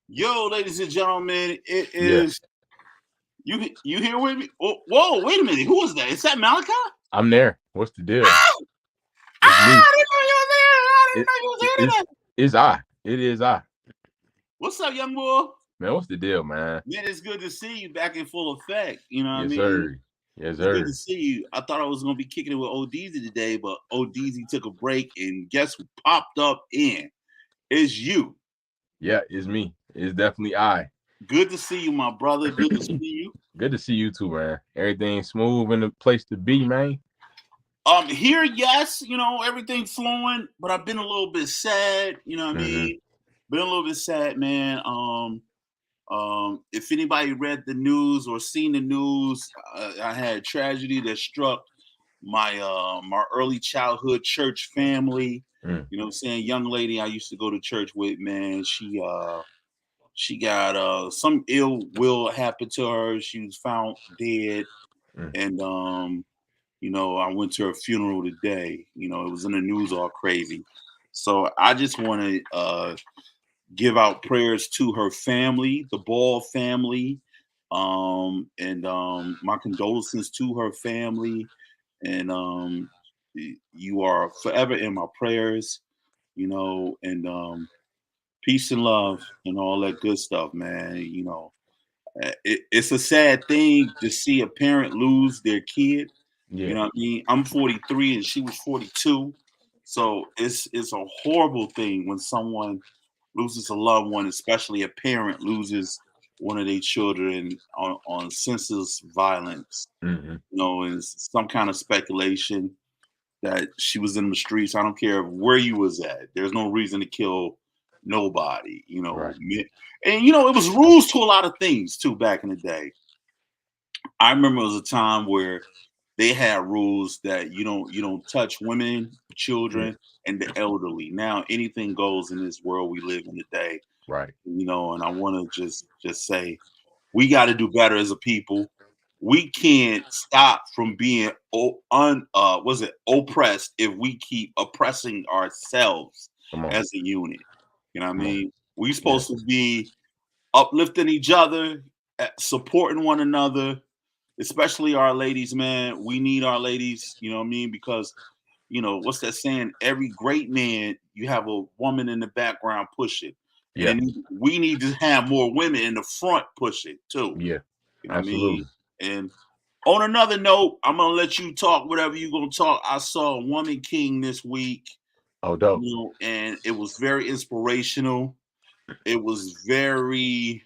Yo, ladies and gentlemen, it Yeah, is you here with me? Oh, whoa, wait a minute. Who is that? Is that Malachi? I'm there. What's the deal? Ah, It's me. I didn't know you were there. I didn't It, know you was it here is today. is I. It is I. What's up, young boy? Man, what's the deal, man? Man, it's good to see you back in full effect. You know what I Yes, mean? sir. Yes, It's good to sir. see you. I thought I was gonna be kicking it with ODZ today, but ODZ took a break, and guess who popped up in? It's you. Yeah, it's me. It's definitely I. Good to see you, my brother. Good to see you. Good to see you too, man. Everything smooth in the place to be, man. Here, yes, everything's flowing, but I've been a little bit sad, you know what I Mm-hmm. mean? Been a little bit sad, man. If anybody read the news or seen the news, I had a tragedy that struck my early childhood church family. Mm. You know what I'm saying? Young lady I used to go to church with, man, she got some ill will happened to her. She was found dead. Mm. And I went to her funeral today. It was in the news all crazy. So I just want to give out prayers to her family, the Ball family, and my condolences to her family. And you are forever in my prayers, and peace and love and all that good stuff, man. It's a sad thing to see a parent lose their kid. You Yeah. know what I mean? I'm 43 and she was 42. So it's a horrible thing when someone loses a loved one, especially a parent loses one of their children on senseless violence. Mm-hmm. And some kind of speculation that she was in the streets. I don't care where you was at. There's no reason to kill nobody. Right. And it was rules to a lot of things too back in the day. I remember it was a time where they had rules that you don't touch women, Mm. children, and the elderly. Now anything goes in this world we live in today. Right. And I want to just say we got to do better as a people. We can't stop from being oppressed if we keep oppressing ourselves Come on. as a unit. You know what I Come on. mean? We Yeah. supposed to be uplifting each other, supporting one another, especially our ladies, man. We need our ladies, you know what I mean? Because, what's that saying? Every great man, you have a woman in the background push it. Yeah. And we need to have more women in the front push it too. Yeah. You know what I mean? Absolutely. And on another note, I'm gonna let you talk whatever you're gonna talk. I saw Woman King this week, Oh, dope. and it was very inspirational. It was very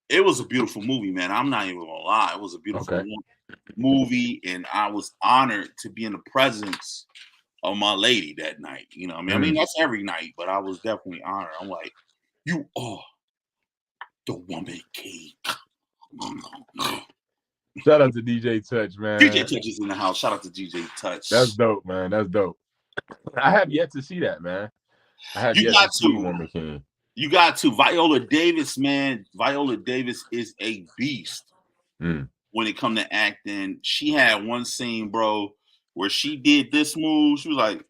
it was a beautiful movie, man. I'm not even gonna lie. It was a beautiful Okay. movie, and I was honored to be in the presence of my lady that night. I mean, Mm. that's every night, but I was definitely honored. I'm like, you are the Woman King. Shout out to DJ Touch, DJ man. Touch is in the house. Shout out to DJ Touch. That's dope, man. That's dope. I have yet to see that, man. I have You yet to got see to. Woman King. You got to. Viola Davis, man. Viola Davis is a beast Mm. when it come to acting. She had one scene, bro, where she did this move. She was like,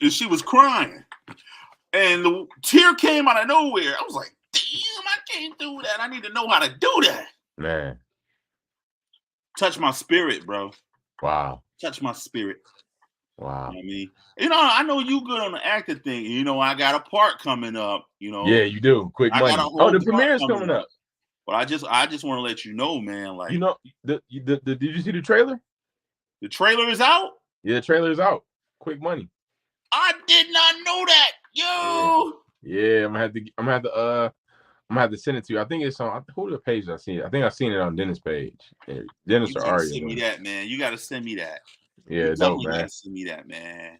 and she was crying. And the tear came out of nowhere. I was like, damn, I can't do that. I need to know how to do that. Man. Touch my spirit, bro. Wow. Touch my spirit. Wow. You know what I mean? I know you good on the acting thing. I got a part coming up. Yeah, you do. Quick I got a money. Oh, whole the part premiere is coming coming up. But I just want to let you know, man, like You know, did you see the trailer? the trailer is out. Yeah, the trailer is out. Quick money. I did not know that. Yeah. Yo. Yeah, I'm gonna have to send it to you. I think it's on who the page I seen it. I think I've seen it on Dennis' page. Dennis You or gotta Arya. send me that, man. You gotta send me that. You Yeah, dope, definitely man. gotta send me that, man.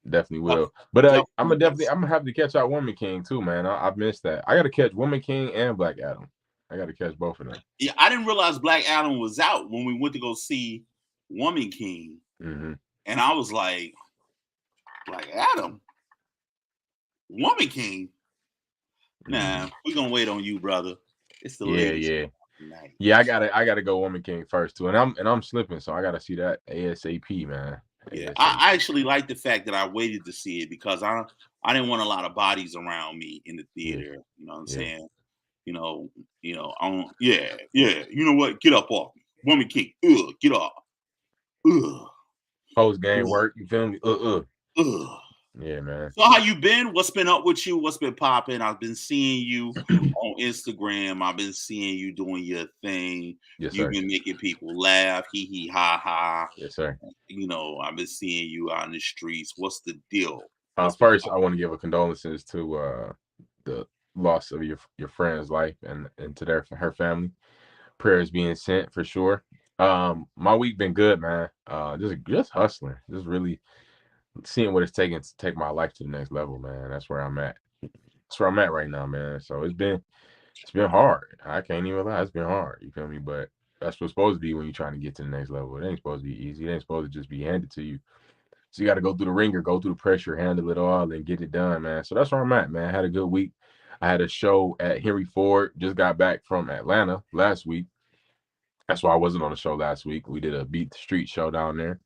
Definitely will. But I'm gonna have to catch out Woman King too, man. I've missed that. I gotta catch Woman King and Black Adam. I gotta catch both of them. Yeah, I didn't realize Black Adam was out when we went to go see Woman King. Mm-hmm. And I was like, Black Adam? Woman King? Nah, we're gonna wait on you, brother. It's the ladies. Yeah, I gotta go Woman King first too. And I'm slipping, so I gotta see that ASAP, man. Yeah, I actually like the fact that I waited to see it because I didn't want a lot of bodies around me in the theater. You know what I'm saying? You know, I don't, yeah. You know what? Get up off me. Woman King. Get off. Post game Ugh. work, you feel me? Ugh. Yeah, man. So how you been? What's been up with you? What's been popping? I've been seeing you on Instagram. I've been seeing you doing your thing. Yes, You've sir. been making people laugh, hee hee ha ha. Yes, sir. You know, I've been seeing you out in the streets. What's the deal? First, I want to give a condolences to the loss of your friend's life and to her family. Prayers being sent for sure. My week been good, man. Just hustling, just really seeing what it's taking to take my life to the next level, man. That's where I'm at. That's where I'm at right now, man. So it's been hard. I can't even lie, it's been hard. You feel me? But that's what's supposed to be when you're trying to get to the next level. It ain't supposed to be easy. It ain't supposed to just be handed to you. So you got to go through the ringer, go through the pressure, handle it all, and get it done, man. So that's where I'm at, man. I had a good week. I had a show at Henry Ford. Just got back from Atlanta last week. That's why I wasn't on the show last week. We did a Beat the Street show down there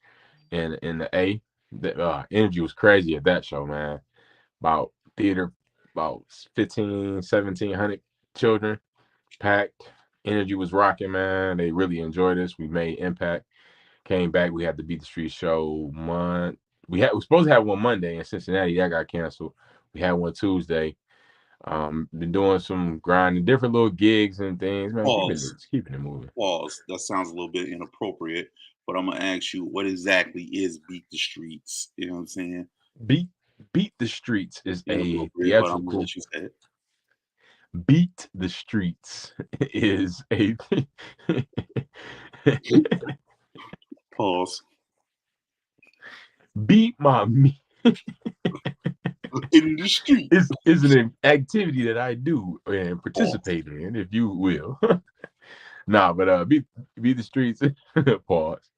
in the A. The energy was crazy at that show, man. About 1,700 children packed. Energy was rocking, man. They really enjoyed us. We made impact. Came back. We had the Beat the Street show we were supposed to have one Monday in Cincinnati. That got canceled. We had one Tuesday. Been doing some grinding, different little gigs and things, man. Keeping it moving. Pause. That sounds a little bit inappropriate, but I'm gonna ask you, what exactly is Beat the Streets? You know what I'm saying? Beat the Streets is a theatrical. But I'm gonna let you say it. Beat the Streets is a Pause. Beat my meat in the street is an activity that I do and participate in, if you will. But Beat the Streets. Pause.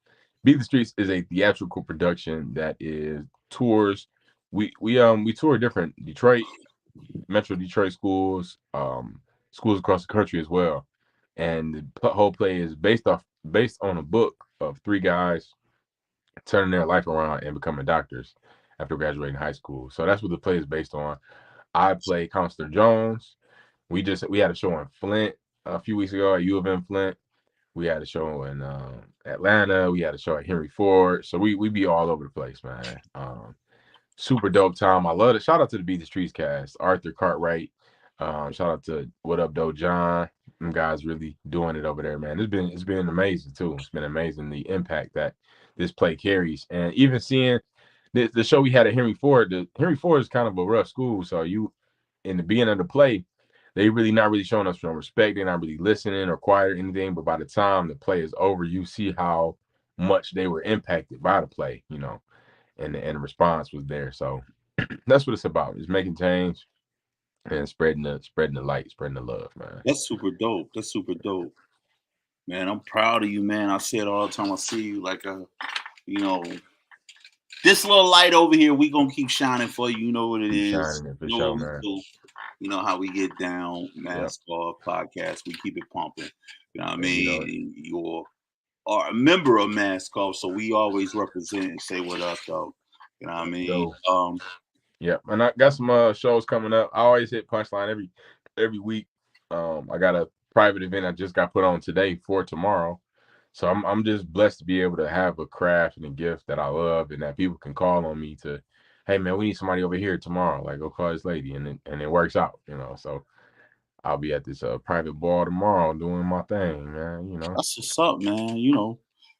Beat the Streets is a theatrical production that is tours. We tour different Metro Detroit schools, schools across the country as well. And the whole play is based on a book of three guys turning their life around and becoming doctors after graduating high school. So that's what the play is based on. I play Counselor Jones. We had a show in Flint a few weeks ago at U of M Flint. We had a show in Atlanta. We had a show at Henry Ford. So we be all over the place, man. Super dope time. I love it. Shout out to the Beat the Streets cast. Arthur Cartwright. Shout out to What Up Doe John. Them guys really doing it over there, man. It's been amazing too. It's been amazing the impact that this play carries. And even seeing the show we had at Henry Ford, Henry Ford is kind of a rough school. So in the beginning of the play, they really not really showing us no respect. They're not really listening or quiet or anything. But by the time the play is over, you see how much they were impacted by the play, you know, and the response was there. So that's what it's about. It's making change and spreading the light, spreading the love, man. That's super dope. Man, I'm proud of you, man. I say it all the time. I see you like this little light over here, we gonna keep shining for you. You know what it is. Shining for sure, man. You know how we get down. Mask Off Podcast. We keep it pumping. You know what I mean? You are a member of Mask Off, so we always represent and say what up, though. You know what I mean? Yeah, and I got some shows coming up. I always hit Punchline every week. I got a private event I just got put on today for tomorrow. So I'm just blessed to be able to have a craft and a gift that I love, and that people can call on me to, hey man, we need somebody over here tomorrow. Like, go call this lady, and it works out, you know. So I'll be at this private ball tomorrow doing my thing, man. You know, that's what's up, man. You know,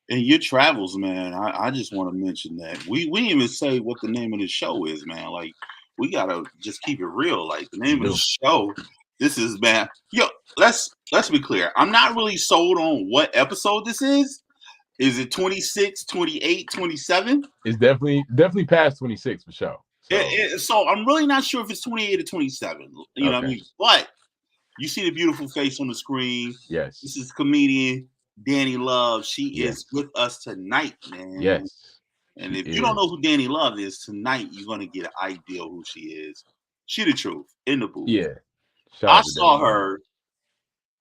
in your travels, man. I just want to mention that we didn't even say what the name of the show is, man. Like, we gotta just keep it real. Like, the name of the show. This is, man. Yo, let's be clear. I'm not really sold on what episode this is. Is it 26, 28, 27? It's definitely past 26 for sure. So I'm really not sure if it's 28 or 27. You know what I mean? But you see the beautiful face on the screen. Yes. This is comedian Dani Luv. She is with us tonight, man. Yes. And if you don't know who Dani Luv is, tonight you're gonna get an idea of who she is. She the truth in the booth. Yeah. I saw her,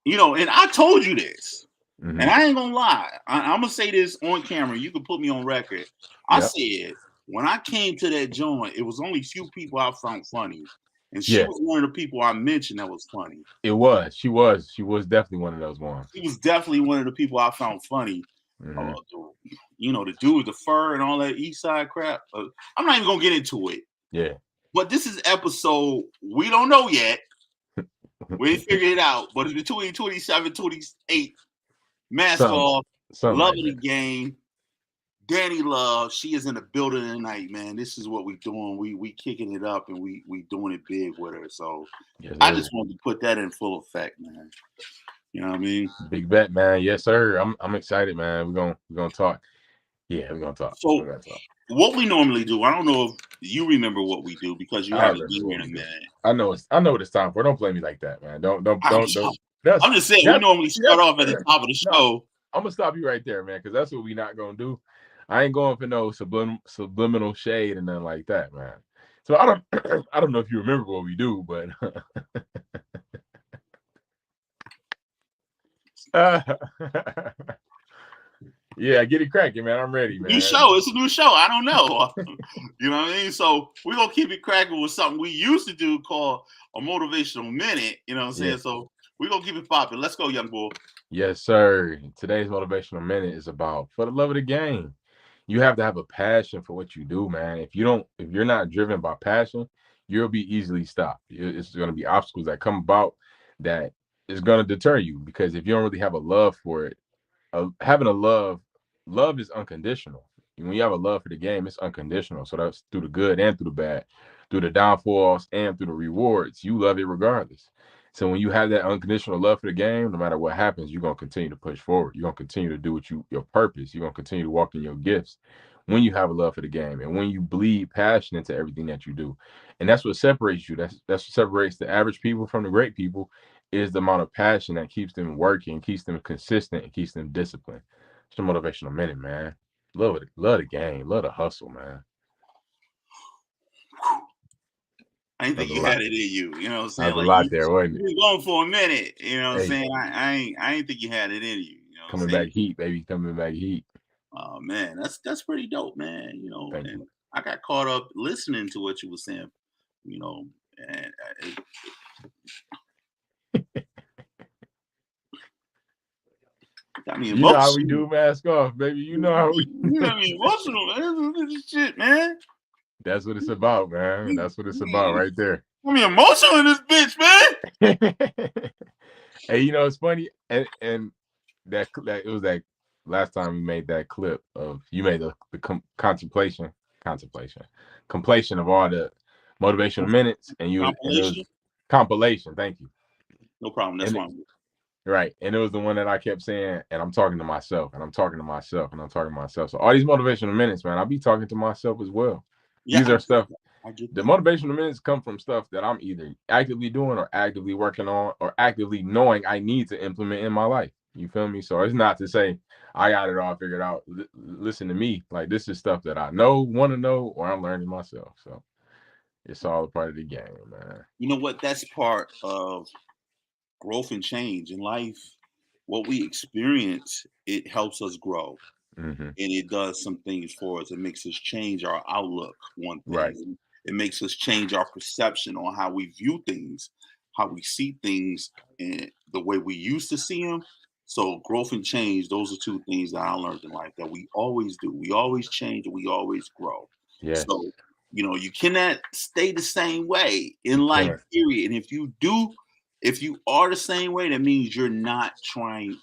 you know, and I told you this. And I ain't gonna lie. I'm gonna say this on camera. You can put me on record. I said when I came to that joint, it was only few people I found funny, and she was one of the people I mentioned that was funny. It was. She was definitely one of those ones. She was definitely one of the people I found funny. The dude with the fur and all that East Side crap. I'm not even gonna get into it. Yeah. But this is episode we don't know yet. We ain't figured it out. But it's the 2027, 28 Mask Off, Love of the Game. Dani Luv, she is in the building tonight, man. This is what we doing. We kicking it up and we doing it big with her. So I just wanted to put that in full effect, man. You know what I mean? Big bet, man. Yes, sir. I'm excited, man. We're gonna talk. Yeah, we're gonna talk. So what we normally do, I don't know if you remember what we do because you haven't been here in a minute. I know what it's time for. Don't play me like that, man. Don't. I'm just saying we normally start off at the top of the show. I'm gonna stop you right there, man, because that's what we not gonna do. I ain't going for no subliminal shade and nothing like that, man. So I don't know if you remember what we do, but yeah, get it cracking, man. I'm ready, man. New show. It's a new show. I don't know. You know what I mean? So we're gonna keep it cracking with something we used to do called a motivational minute. You know what I'm saying? Yeah. So we're gonna keep it popping. Let's go, young boy. Yes, sir. Today's motivational minute is about for the love of the game. You have to have a passion for what you do, man. If you're not driven by passion, you'll be easily stopped. It's going to be obstacles that come about that is going to deter you, because if you don't really have a love for it, having a love is unconditional. When you have a love for the game, it's unconditional. So that's through the good and through the bad, through the downfalls and through the rewards. You love it regardless. So when you have that unconditional love for the game, no matter what happens, you're going to continue to push forward. You're going to continue to do your purpose. You're going to continue to walk in your gifts when you have a love for the game and when you bleed passion into everything that you do. And that's what separates you. That's what separates the average people from the great people, is the amount of passion that keeps them working, keeps them consistent, and keeps them disciplined. It's a motivational minute, man. Love it. Love the game. Love the hustle, man. I didn't think you had it in you. You know what I'm saying? Like, a lot there, wasn't it? You were going for a minute. You know what I'm saying? I didn't think you had it in you. You know, coming back heat, baby. Coming back heat. Oh man, that's pretty dope, man. You know, and I got caught up listening to what you were saying. You know, and got me emotional. You know how we do Mask Off, baby. You know how we. You got me emotional, man. This shit, man. That's what it's about, man. That's what it's about right there. I'm emotional in this bitch, man. Hey, you know, it's funny, and that it was that last time we made that clip of you made the compilation of all the motivational minutes, and compilation. Thank you. No problem. That's fine. Right. And it was the one that I kept saying, and I'm talking to myself, and I'm talking to myself, and I'm talking to myself. So all these motivational minutes, man, I'll be talking to myself as well. Yeah, these are stuff. The motivational minutes come from stuff that I'm either actively doing or actively working on or actively knowing I need to implement in my life. You feel me? So it's not to say I got it all figured out. Listen to me. Like, this is stuff that I want to know, or I'm learning myself. So it's all a part of the game, man. You know what? That's part of growth and change in life. What we experience, it helps us grow. Mm-hmm. And it does some things for us. It makes us change our outlook on things. Right. It makes us change our perception on how we view things, how we see things, and the way we used to see them. So growth and change, those are two things that I learned in life that we always do. We always change and we always grow. Yeah. So, you know, you cannot stay the same way in life, period. And if you are the same way, that means you're not trying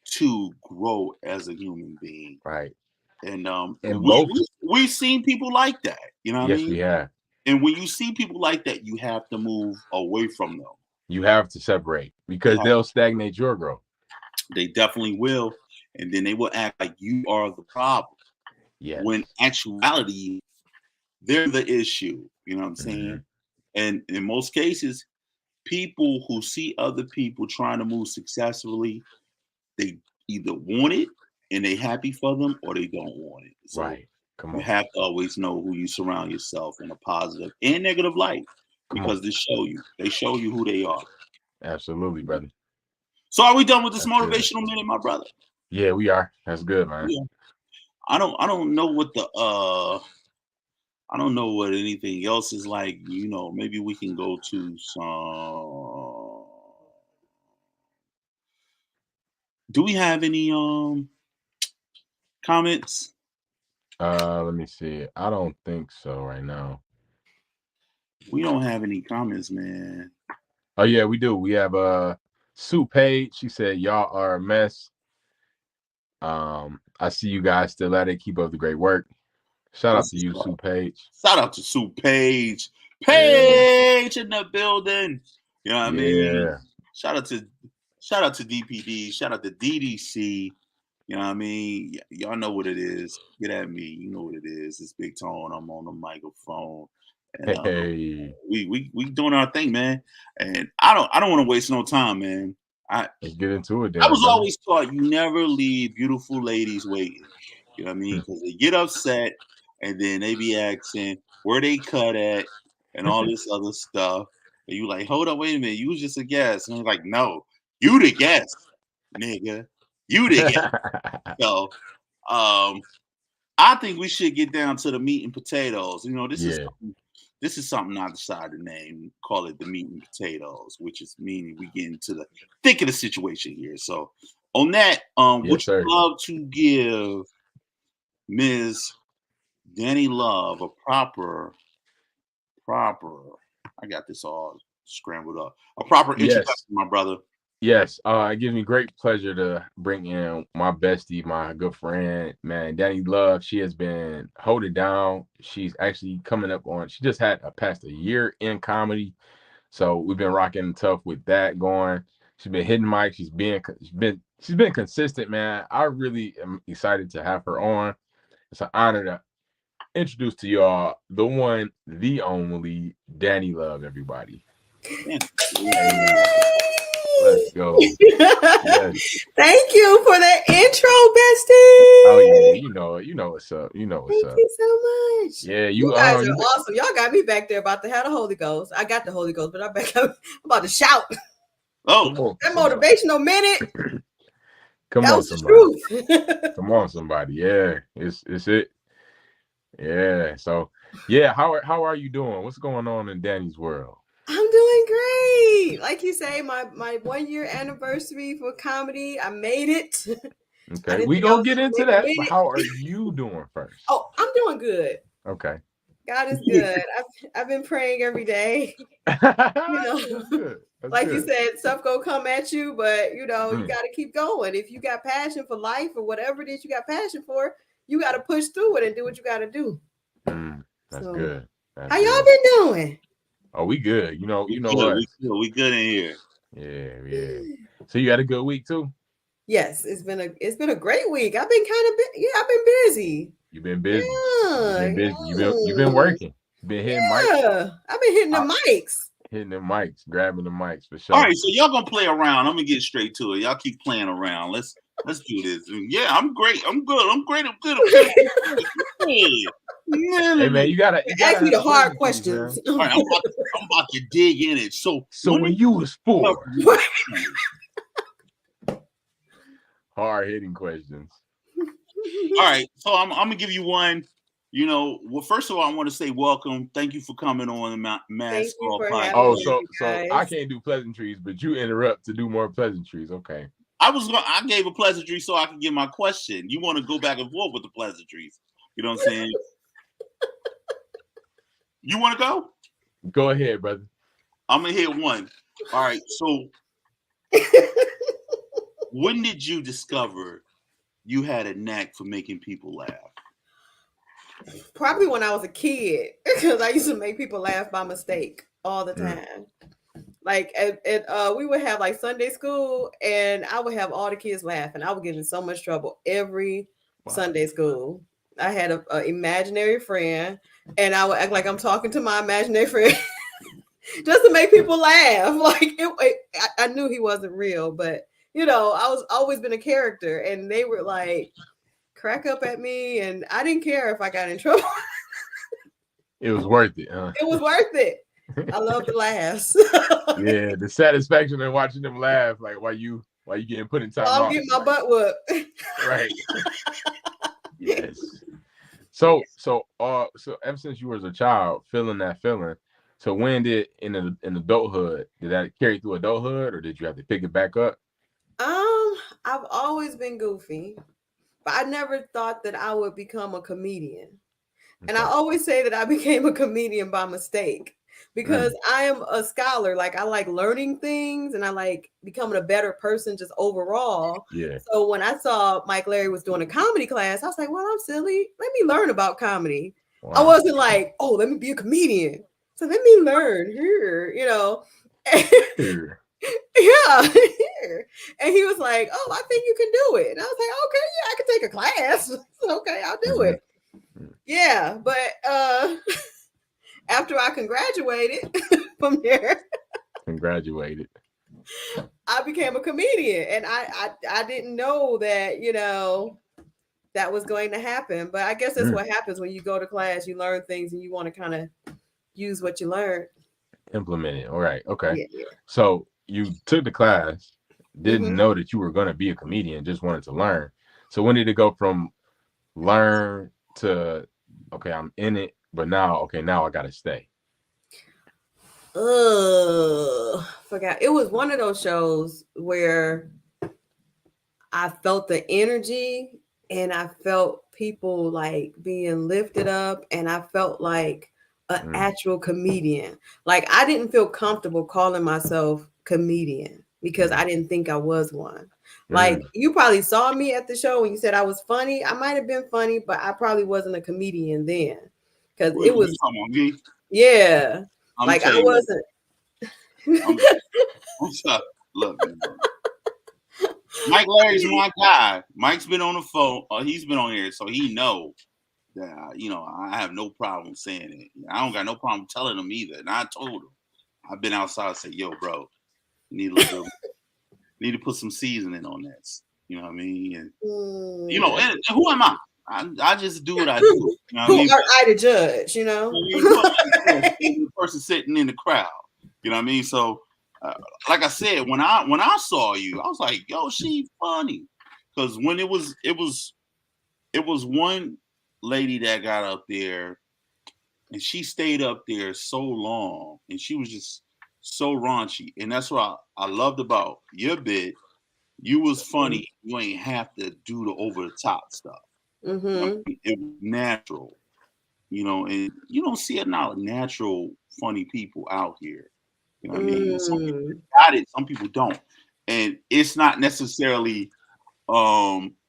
to grow as a human being. Right. And we've seen people like that. You know what I mean? Yes, we have. And when you see people like that, you have to move away from them. You have to separate, because they'll stagnate your growth. They definitely will. And then they will act like you are the problem. Yeah. When actuality, they're the issue. You know what I'm saying? Mm-hmm. And in most cases, people who see other people trying to move successfully, they either want it and they happy for them, or they don't want it. So right. Come on. You have to always know who you surround yourself in a positive and negative light, because they show you who they are. Absolutely, brother. So are we done with this That's good. motivational minute, my brother? Yeah, we are. That's good, man. Yeah. I don't know what the I don't know what anything else is like. You know, maybe we can go to some. Do we have any comments? Let me see. I don't think so right now. We don't have any comments, man. Oh yeah, we do. We have Sue Page. She said, "Y'all are a mess. I see you guys still at it. Keep up the great work." Shout out to you, Sue Page. Shout out to Sue Page. Page in the building. You know what I mean? Shout out to DPD. Shout out to DDC. You know what I mean? Y'all know what it is. Get at me. You know what it is. It's Big Tone. I'm on the microphone. And we doing our thing, man. And I don't want to waste no time, man. Let's get into it. I was always taught you never leave beautiful ladies waiting. You know what I mean? Because they get upset and then they be asking where they cut at and all this other stuff. And you like, hold up, wait a minute. You was just a guest. And I'm like, no, you the guest, nigga. You the guest. So I think we should get down to the meat and potatoes. You know, this is something I decided to name, call it the meat and potatoes, which is meaning we get into the thick of the situation here. So on that, would you love to give Ms. Dani Luv a proper, I got this all scrambled up, a proper introduction, my brother? Yes, it gives me great pleasure to bring in my bestie, my good friend, man, Dani Luv. She has been holding down. She's actually coming up on. She just had past a year in comedy, so we've been rocking tough with that going. She's been hitting mic. She's been consistent, man. I really am excited to have her on. It's an honor to introduce to y'all the one, the only Dani Luv. Everybody. Let's go. Yes. Thank you for that intro, bestie. Oh yeah, you know what's up. You know what's up. Thank you so much. Yeah, you guys are awesome. Y'all got me back there about to have the Holy Ghost. I got the Holy Ghost, but I'm about to shout. Oh, that motivational minute. Come on, somebody. Come on, somebody. Yeah, it's it. Yeah. So yeah, how are you doing? What's going on in Dani's world? I'm doing great. Like you say, my 1 year anniversary for comedy, I made it. Okay, we gonna get into that. But how are you doing first? Oh, I'm doing good. Okay. God is good. I've been praying every day. Like you said, stuff gonna come at you, but you got to keep going. If you got passion for life or whatever it is you got passion for, you got to push through it and do what you got to do. That's good. How y'all been doing? Oh, we good. You know us. We good in here. Yeah. So you had a good week too? Yes, it's been a great week. I've been I've been busy. You've been busy. Yeah, you've been busy. You've been working. You've been hitting mics. Yeah, I've been hitting the mics. Hitting the mics, grabbing the mics for sure. All right, so y'all gonna play around. I'm gonna get straight to it. Y'all keep playing around. Let's do this. Yeah, I'm great. I'm good. I'm great. I'm good. Hey man, you gotta ask me the hard questions. All right, I'm about to dig in it. So when you was 4, hard hitting questions. All right, so I'm gonna give you one. Well, first of all, I want to say welcome. Thank you for coming on the Mask Off Podcast. Oh, so I can't do pleasantries, but you interrupt to do more pleasantries. Okay. I gave a pleasantry so I can get my question. You want to go back and forth with the pleasantries? You know what I'm saying? You want to go? Go ahead, brother. I'm gonna hit one. All right. So, when did you discover you had a knack for making people laugh? Probably when I was a kid, because I used to make people laugh by mistake all the time. Like we would have like Sunday school, and I would have all the kids laughing. I would get in so much trouble every Sunday school. I had an imaginary friend, and I would act like I'm talking to my imaginary friend just to make people laugh. Like I knew he wasn't real, but I was always been a character, and they were like crack up at me, and I didn't care if I got in trouble. It was worth it. Huh? It was worth it. I love the laughs. Yeah, the satisfaction in watching them laugh, like while you While you getting put in time I'll off. get my butt whooped. Right. Yes. So ever since you was a child, feeling that feeling. So when did in adulthood, did that carry through adulthood, or did you have to pick it back up? I've always been goofy, but I never thought that I would become a comedian. And I always say that I became a comedian by mistake because I am a scholar. Like, I like learning things and I like becoming a better person just overall. Yeah. So when I saw Mike Larry was doing a comedy class, I was like, well, I'm silly. Let me learn about comedy. Wow. I wasn't like, oh, let me be a comedian. So let me learn here, you know. Here. Yeah. And he was like, oh, I think you can do it. And I was like, okay, yeah, I can take a class. Okay, I'll do it. Yeah, but after I congratulated from there, I became a comedian, and I didn't know that, you know, that was going to happen. But I guess that's what happens when you go to class. You learn things, and you want to kind of use what you learned. Implement it. All right. Okay. Yeah. So you took the class, didn't know that you were going to be a comedian, just wanted to learn. So when did it go from learn to, okay, I'm in it, but now I got to stay? Forgot. It was one of those shows where I felt the energy and I felt people like being lifted up, and I felt like an actual comedian. Like, I didn't feel comfortable calling myself comedian because I didn't think I was one. Like, you probably saw me at the show and you said I was funny. I might have been funny, but I probably wasn't a comedian then because it was, yeah. Like, I wasn't. I'm sorry. Look, Mike Larry's my guy. Mike's been on the phone. He's been on here, so he know that, you know, I have no problem saying it. I don't got no problem telling him either. And I told him, I've been outside and said, yo, bro, you need to put some seasoning on this. You know what I mean? And, you know, and who am I? I just do what I do. You know Who are I to judge, you know? The person sitting in the crowd. You know what I mean? So, like I said, when I saw you, I was like, yo, she funny. Because when it was one lady that got up there, and she stayed up there so long, and she was just so raunchy. And that's what I loved about your bit. You was funny. You ain't have to do the over the top stuff. You know, it was natural, you know, and you don't see a lot of natural funny people out here. You know what I mean? Some people got it, some people don't. And it's not necessarily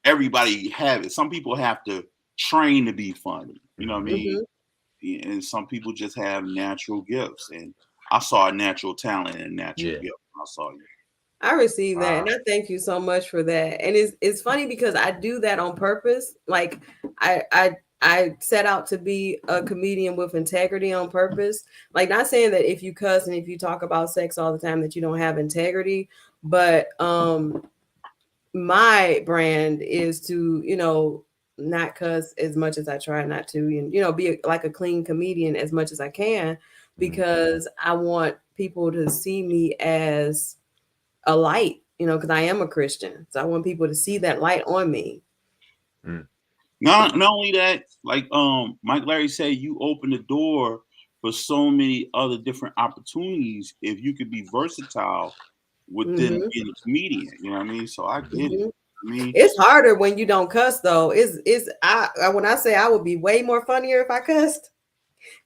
everybody have it. Some people have to train to be funny. You know what I mean? And some people just have natural gifts. And I saw a natural talent and a natural gift when I saw you. I received that, and I thank you so much for that. And it's funny because I do that on purpose. Like, I set out to be a comedian with integrity on purpose. Like, not saying that if you cuss and if you talk about sex all the time that you don't have integrity, but my brand is to, you know, not cuss as much as I try not to, and, you know, be like a clean comedian as much as I can, because I want people to see me as a light, you know, because I am a Christian. So I want people to see that light on me. Not only that, like Mike Larry said, you open the door for so many other different opportunities if you could be versatile within being a comedian. You know what I mean? So I get it. I mean, it's harder when you don't cuss, though. When I say I would be way more funnier if I cussed,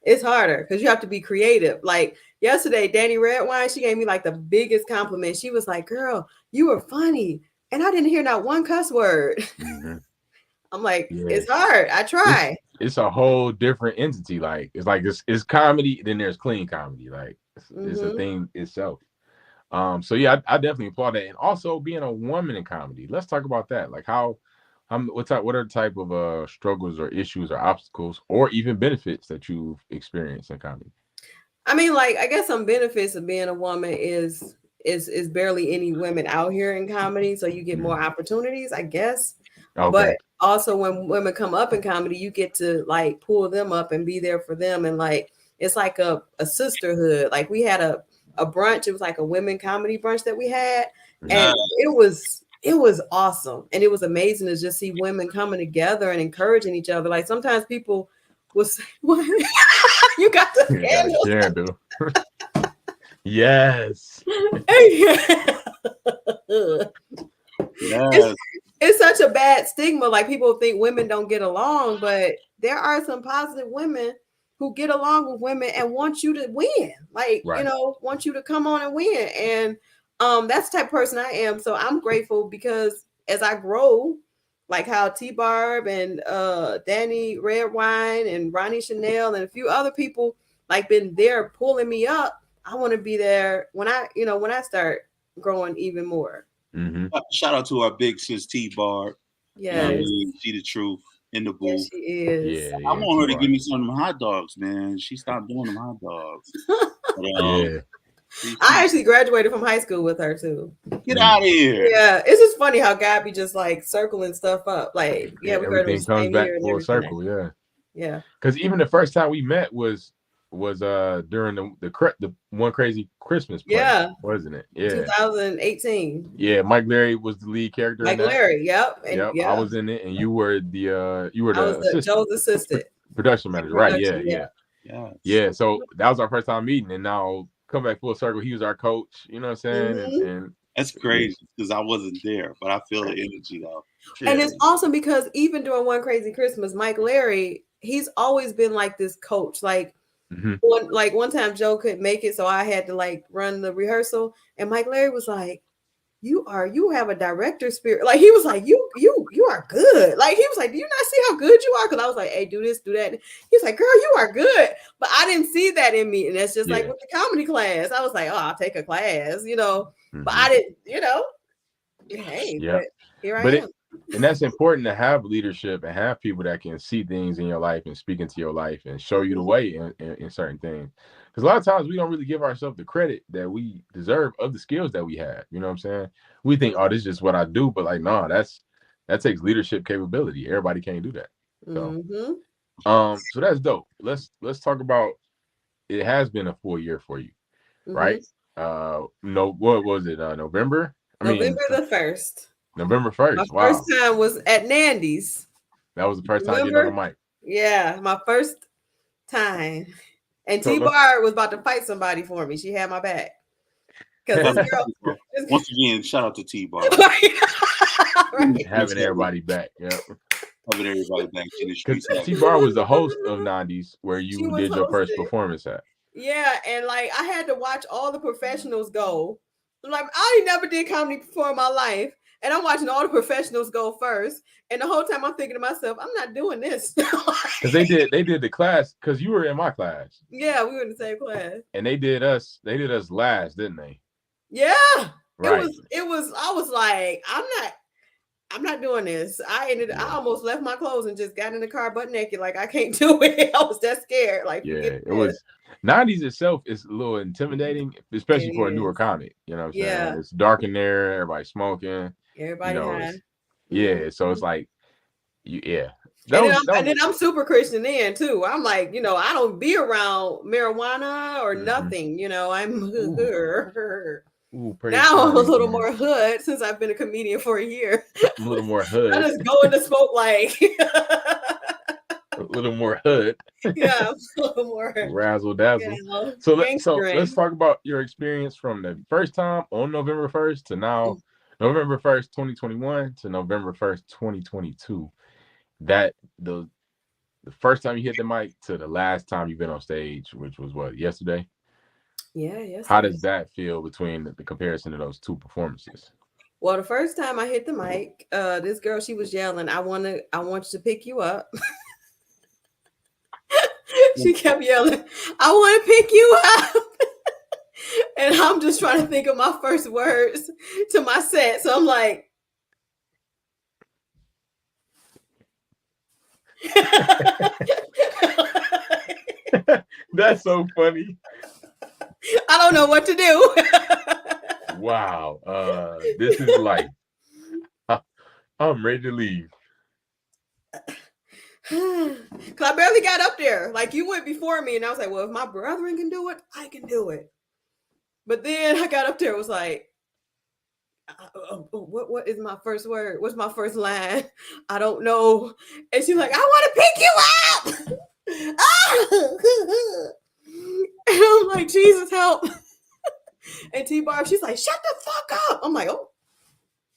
it's harder because you have to be creative. Like yesterday, Dani Redwine, she gave me like the biggest compliment. She was like, girl, you were funny. And I didn't hear not one cuss word. I'm like, it's hard. I try. It's a whole different entity. Like it's comedy, then there's clean comedy. Like it's a thing itself. So yeah, I definitely applaud that. And also being a woman in comedy. Let's talk about that. Like what are the type of struggles or issues or obstacles or even benefits that you've experienced in comedy? I mean, like, I guess some benefits of being a woman is barely any women out here in comedy, so you get more opportunities, I guess. Okay. But also when women come up in comedy, you get to like pull them up and be there for them, and like it's like a sisterhood. Like we had a a brunch. It was like a women comedy brunch that we had, and Yes. it was awesome, and it was amazing to just see women coming together and encouraging each other. Like sometimes people will say, "What you got the candle?" Yes. Yes. It's such a bad stigma. Like people think women don't get along, but there are some positive women who get along with women and want you to win. Like, Right. you know, want you to come on and win. And that's the type of person I am. So I'm grateful because as I grow, like how T-Barb and Dani Redwine and Ronnie Chanel and a few other people like been there pulling me up. I want to be there when I start growing even more. Mm-hmm. Shout out to our big sis T-Barb. Yes. You know what I mean? She the truth in the booth. Yes, she is. Yeah, I want her to T-Barb. give me some of them hot dogs, man. She stopped doing them hot dogs. But, Yeah. I actually graduated from high school with her too. Get out of here. Yeah, it's just funny how God be just like circling stuff up. Like, yeah, we everything comes back full circle. Yeah. Yeah. Because even the first time we met was during the One Crazy Christmas play, wasn't it? Yeah. 2018. Yeah, Mike Larry was the lead character. Mike Larry, yep. And yep. I was in it, and you were the assistant. Joe's assistant. Production manager, right? Yeah. So that was our first time meeting, and now come back full circle. He was our coach. You know what I'm saying? Mm-hmm. And that's crazy because I wasn't there, but I feel the energy though. And it's awesome because even during One Crazy Christmas, Mike Larry, he's always been like this coach. Like one time Joe couldn't make it, so I had to like run the rehearsal, and Mike Larry was like, you have a director spirit. Like he was like, you are good. Like he was like, do you not see how good you are? Because I was like, hey, do this, do that. And he was like, girl, you are good. But I didn't see that in me. And that's just like with the comedy class. I was like, oh, I'll take a class, you know. But I didn't, you know. Hey, but here I am. And that's important to have leadership and have people that can see things in your life and speak into your life and show you the way in certain things. Because a lot of times we don't really give ourselves the credit that we deserve of the skills that we have. You know what I'm saying? We think, oh, this is just what I do. But like, no, that takes leadership capability. Everybody can't do that. So, so that's dope. Let's talk about, it has been a full year for you, right? No, what was it? November? November the 1st. November 1st. My first time was at Nandy's. That was the first time getting on the mic. Yeah, my first time. And T-Bar was about to fight somebody for me. She had my back. Because this girl. Once again, shout out to T-Bar. Right. Having everybody back. Yeah. Having everybody back in the streets. T-Bar was the host of 90s where you did your first performance at. Yeah, and like I had to watch all the professionals go. Like I never did comedy before in my life. And I'm watching all the professionals go first. And the whole time I'm thinking to myself, I'm not doing this. Because they did the class, because you were in my class. Yeah, we were in the same class. And they did us last, didn't they? Yeah. Right. I was like, I'm not doing this. I almost left my clothes and just got in the car butt naked. Like I can't do it. I was that scared. Like it was 90s itself is a little intimidating, especially for a newer comic. You know what I'm saying? Yeah. It's dark in there, everybody smoking. Everybody high. So it's like and then I'm super Christian then too. I'm like, you know, I don't be around marijuana or nothing. You know, I'm now I'm a little more hood since I've been a comedian for a year. A little more hood. I just go into smoke like a little more hood. Yeah, a little more razzle dazzle. Yeah, so let's talk about your experience from the first time on November 1st to now, November 1st, 2021 to November 1st, 2022. That the first time you hit the mic to the last time you've been on stage, which was what, yesterday? Yeah, yes. How does that feel between the comparison of those two performances? Well, the first time I hit the mic, this girl, she was yelling, I want you to pick you up. She kept yelling, I want to pick you up. And I'm just trying to think of my first words to my set. So I'm like, that's so funny. I don't know what to do. Wow. This is life. I'm ready to leave. Because I barely got up there. Like you went before me, and I was like, well, if my brethren can do it, I can do it. But then I got up there, was like, what is my first word? What's my first line? I don't know. And she's like, I want to pick you up. And I'm like, Jesus, help. And T-Barb, she's like, shut the fuck up. I'm like, oh.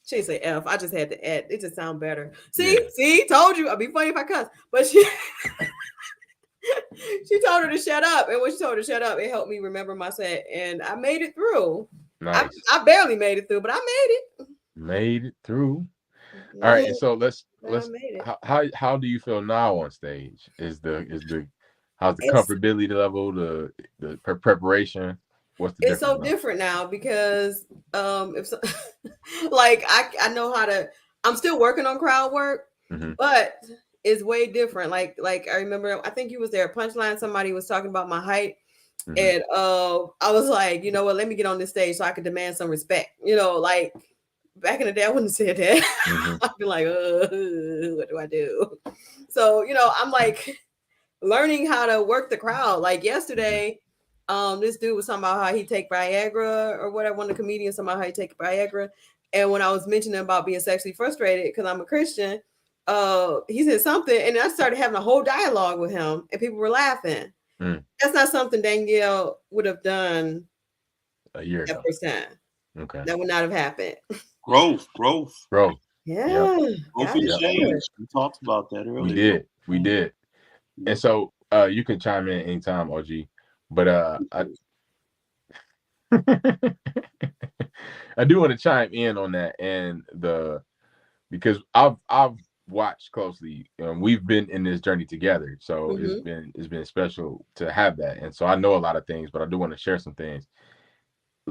She didn't say F. I just had to add. It just sounds better. See, told you. I'd be funny if I cuss. But she told her to shut up. And when she told her to shut up, it helped me remember my set. And I made it through. Nice. I barely made it through, but I made it. Made it through. All right. And so let's how do you feel now on stage? How's the comfortability level, the preparation? What's the difference? It's so different now because like I know how to. I'm still working on crowd work, but it's way different. Like I remember, I think you was there. Punchline. Somebody was talking about my height, and I was like, you know what? Let me get on this stage so I could demand some respect. You know, like back in the day, I wouldn't have said that. I'd be like, what do I do? So you know, I'm like learning how to work the crowd. Like yesterday. This dude was talking about how he take Viagra or whatever. One of the comedians talking about how he take Viagra. And when I was mentioning about being sexually frustrated because I'm a Christian, he said something, and I started having a whole dialogue with him, and people were laughing. That's not something Danielle would have done a year ago. Okay, that would not have happened. Growth. Yeah, growth and change. We talked about that earlier. We did. And so you can chime in anytime, OG. But I do want to chime in on that and because I've watched closely. We've been in this journey together, so it's been special to have that. And so I know a lot of things, but I do want to share some things.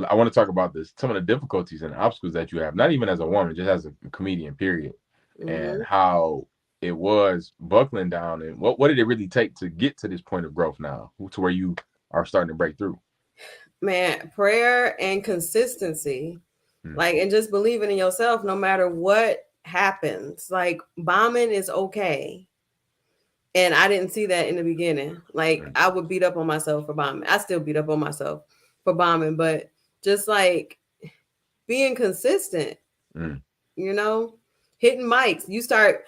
I want to talk about some of the difficulties and obstacles that you have, not even as a woman, just as a comedian, period, and how it was buckling down, and what did it really take to get to this point of growth now, to where you are starting to break through? Man, prayer and consistency, like, and just believing in yourself no matter what happens. Like, bombing is okay. And I didn't see that in the beginning. Like, I would beat up on myself for bombing. I still beat up on myself for bombing, but just like being consistent, you know, hitting mics. You start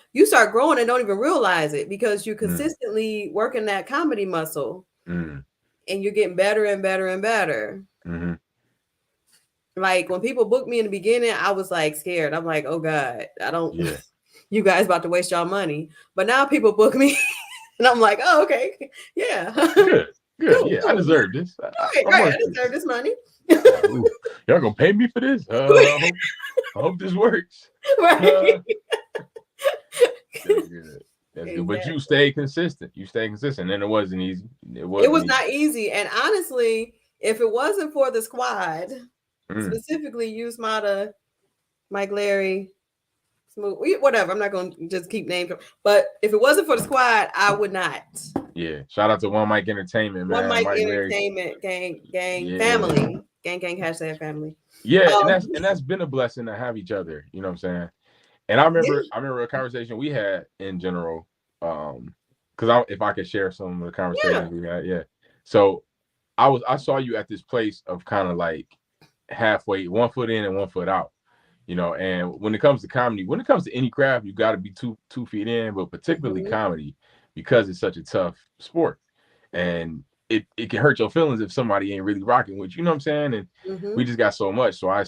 growing and don't even realize it because you're consistently working that comedy muscle. And you're getting better and better and better. Like when people booked me in the beginning, I was like scared. I'm like, oh God, I don't, you guys about to waste y'all money. But now people book me and I'm like, oh, okay. Yeah. Good. Cool, yeah, cool. I deserve this. Right. I deserve this money. Y'all gonna pay me for this? I hope this works. Right. Good. That's good. But you stay consistent. And it wasn't easy. It was not easy. And honestly, if it wasn't for the squad, specifically you, Smata, Mike, Larry, Smooth, whatever. I'm not going to just keep names. But if it wasn't for the squad, I would not. Yeah. Shout out to One Mic Entertainment, man. One Mic Entertainment, gang, family. Gang, #family. Yeah, and that's been a blessing to have each other. You know what I'm saying? And I remember a conversation we had in general, because if I could share some of the conversations we had, So I saw you at this place of kind of like halfway, 1 foot in and 1 foot out, you know. And when it comes to comedy, when it comes to any craft, you got to be two feet in, but particularly comedy, because it's such a tough sport, and it can hurt your feelings if somebody ain't really rocking with you. You know what I'm saying? And we just got so much, so I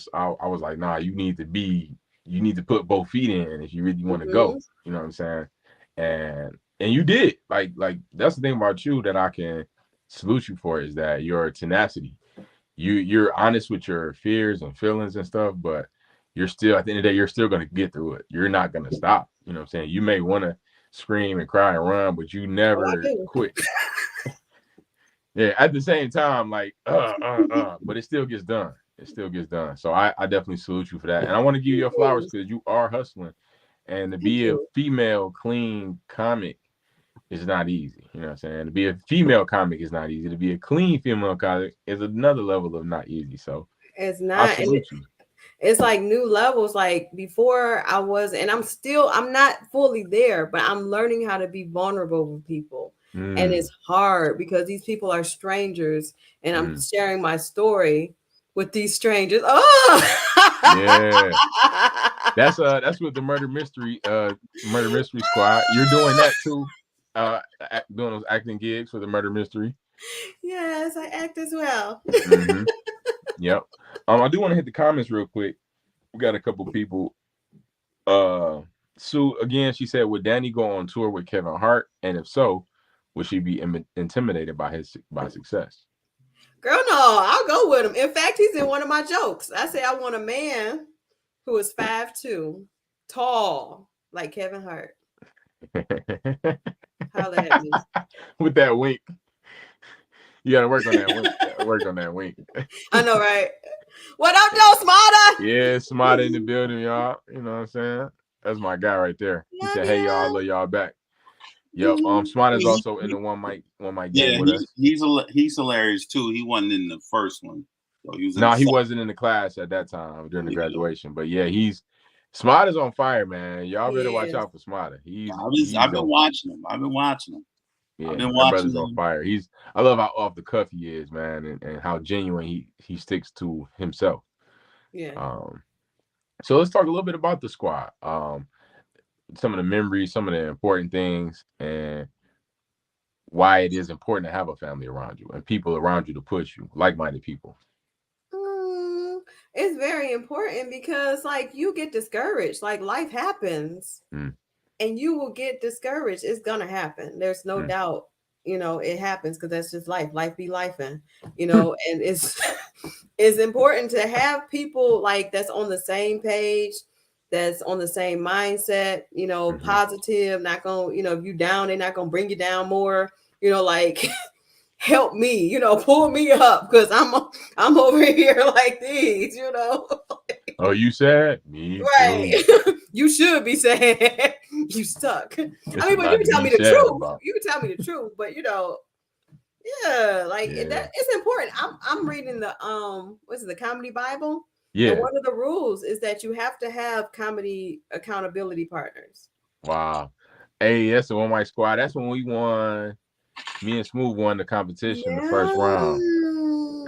was like, nah, you need to put both feet in if you really want to go. You know what I'm saying? And you did. Like that's the thing about you that I can salute you for, is that your tenacity. You're honest with your fears and feelings and stuff, but you're still, at the end of the day, you're still gonna get through it. You're not gonna stop. You know what I'm saying? You may want to scream and cry and run, but you never quit. Yeah, at the same time, like but it still gets done. So I definitely salute you for that. And I want to give you your flowers because you are hustling. And to be a female clean comic is not easy. You know what I'm saying? To be a female comic is not easy. To be a clean female comic is another level of not easy. So it's not. I salute you. It's like new levels. Like before I was, and I'm not fully there, but I'm learning how to be vulnerable with people. And it's hard because these people are strangers and I'm sharing my story. with these strangers. Oh, yeah. That's with the murder mystery squad. You're doing that too. Doing those acting gigs for the murder mystery. Yes, I act as well. Mm-hmm. Yep. I do want to hit the comments real quick. We got a couple people. Sue again. She said, "Would Dani go on tour with Kevin Hart? And if so, would she be intimidated by success?" Girl, no, I'll go with him. In fact, he's in one of my jokes. I say I want a man who is 5'2", tall, like Kevin Hart. Holla at me. With that wink. You gotta work on that wink. I know, right? What up, though, Smarter? Yeah, Smarter in the building, y'all. You know what I'm saying? That's my guy right there. He said, "Hey, y'all, I love y'all back." Yep. Smarter's also in the one mic game with us. He's hilarious too. He wasn't in the first one. So he wasn't in the class at that time during the graduation. But yeah, Smarter's on fire, man. Y'all better watch out for Smarter. I've been watching him. Yeah, that brother's on fire. I love how off the cuff he is, man, and how genuine he sticks to himself. Yeah. So let's talk a little bit about the squad. Some of the memories, some of the important things, and why it is important to have a family around you and people around you to push you, like-minded people. It's very important because, like, you get discouraged. Like, life happens. And you will get discouraged. It's gonna happen. There's no doubt. You know, it happens because that's just life. Life be lifing. You know, and it's important to have people like that's on the same page, that's on the same mindset. You know, positive. Not gonna. You know, if you down, they're not gonna bring you down more. You know, like help me. You know, pull me up because I'm over here like these. You know. Oh, you sad? Me right. You should be sad. You stuck. But you can tell me the truth. You can tell me the truth, but you know, that it's important. I'm reading the the Comedy Bible. Yeah. And one of the rules is that you have to have comedy accountability partners. Wow. Hey, that's the One White Squad. That's when we won. Me and Smooth won the competition the first round.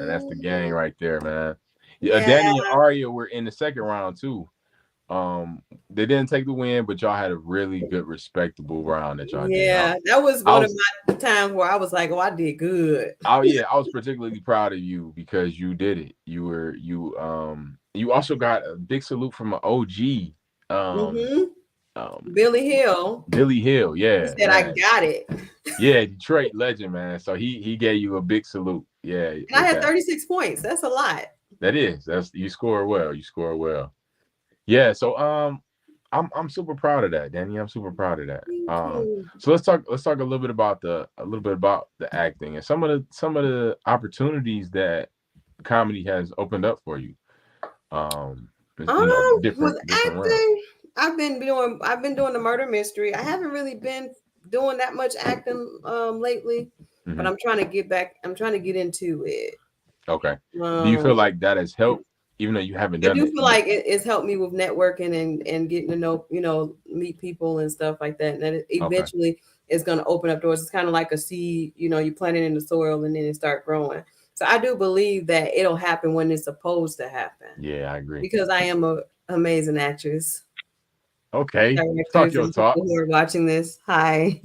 And that's the gang right there, man. Yeah. Dani and Aria were in the second round too. They didn't take the win, but y'all had a really good, respectable round that y'all did. Yeah, that was one of my times where I was like, "Oh, I did good." Oh yeah, I was particularly proud of you because you did it. You also got a big salute from an OG. Billy Hill. Billy Hill, yeah. He said, "I got it." Yeah, Detroit legend, man. So he gave you a big salute. Yeah. And I had 36 points. That's a lot. That's you score well. Yeah, so I'm super proud of that, Dani. I'm super proud of that. So let's talk a little bit about the acting and some of the opportunities that comedy has opened up for you. Different acting. realms. I've been doing the murder mystery. I haven't really been doing that much acting lately, but I'm trying to get back. I'm trying to get into it. Okay. Do you feel like that has helped? Even though you haven't done it. I do feel like it's helped me with networking and getting to know, meet people and stuff like that. And that eventually is going to open up doors. It's kind of like a seed, you plant it in the soil and then it start growing. So I do believe that it'll happen when it's supposed to happen. Yeah, I agree. Because I am an amazing actress. Okay. Talk your talk. Who are watching this. Hi.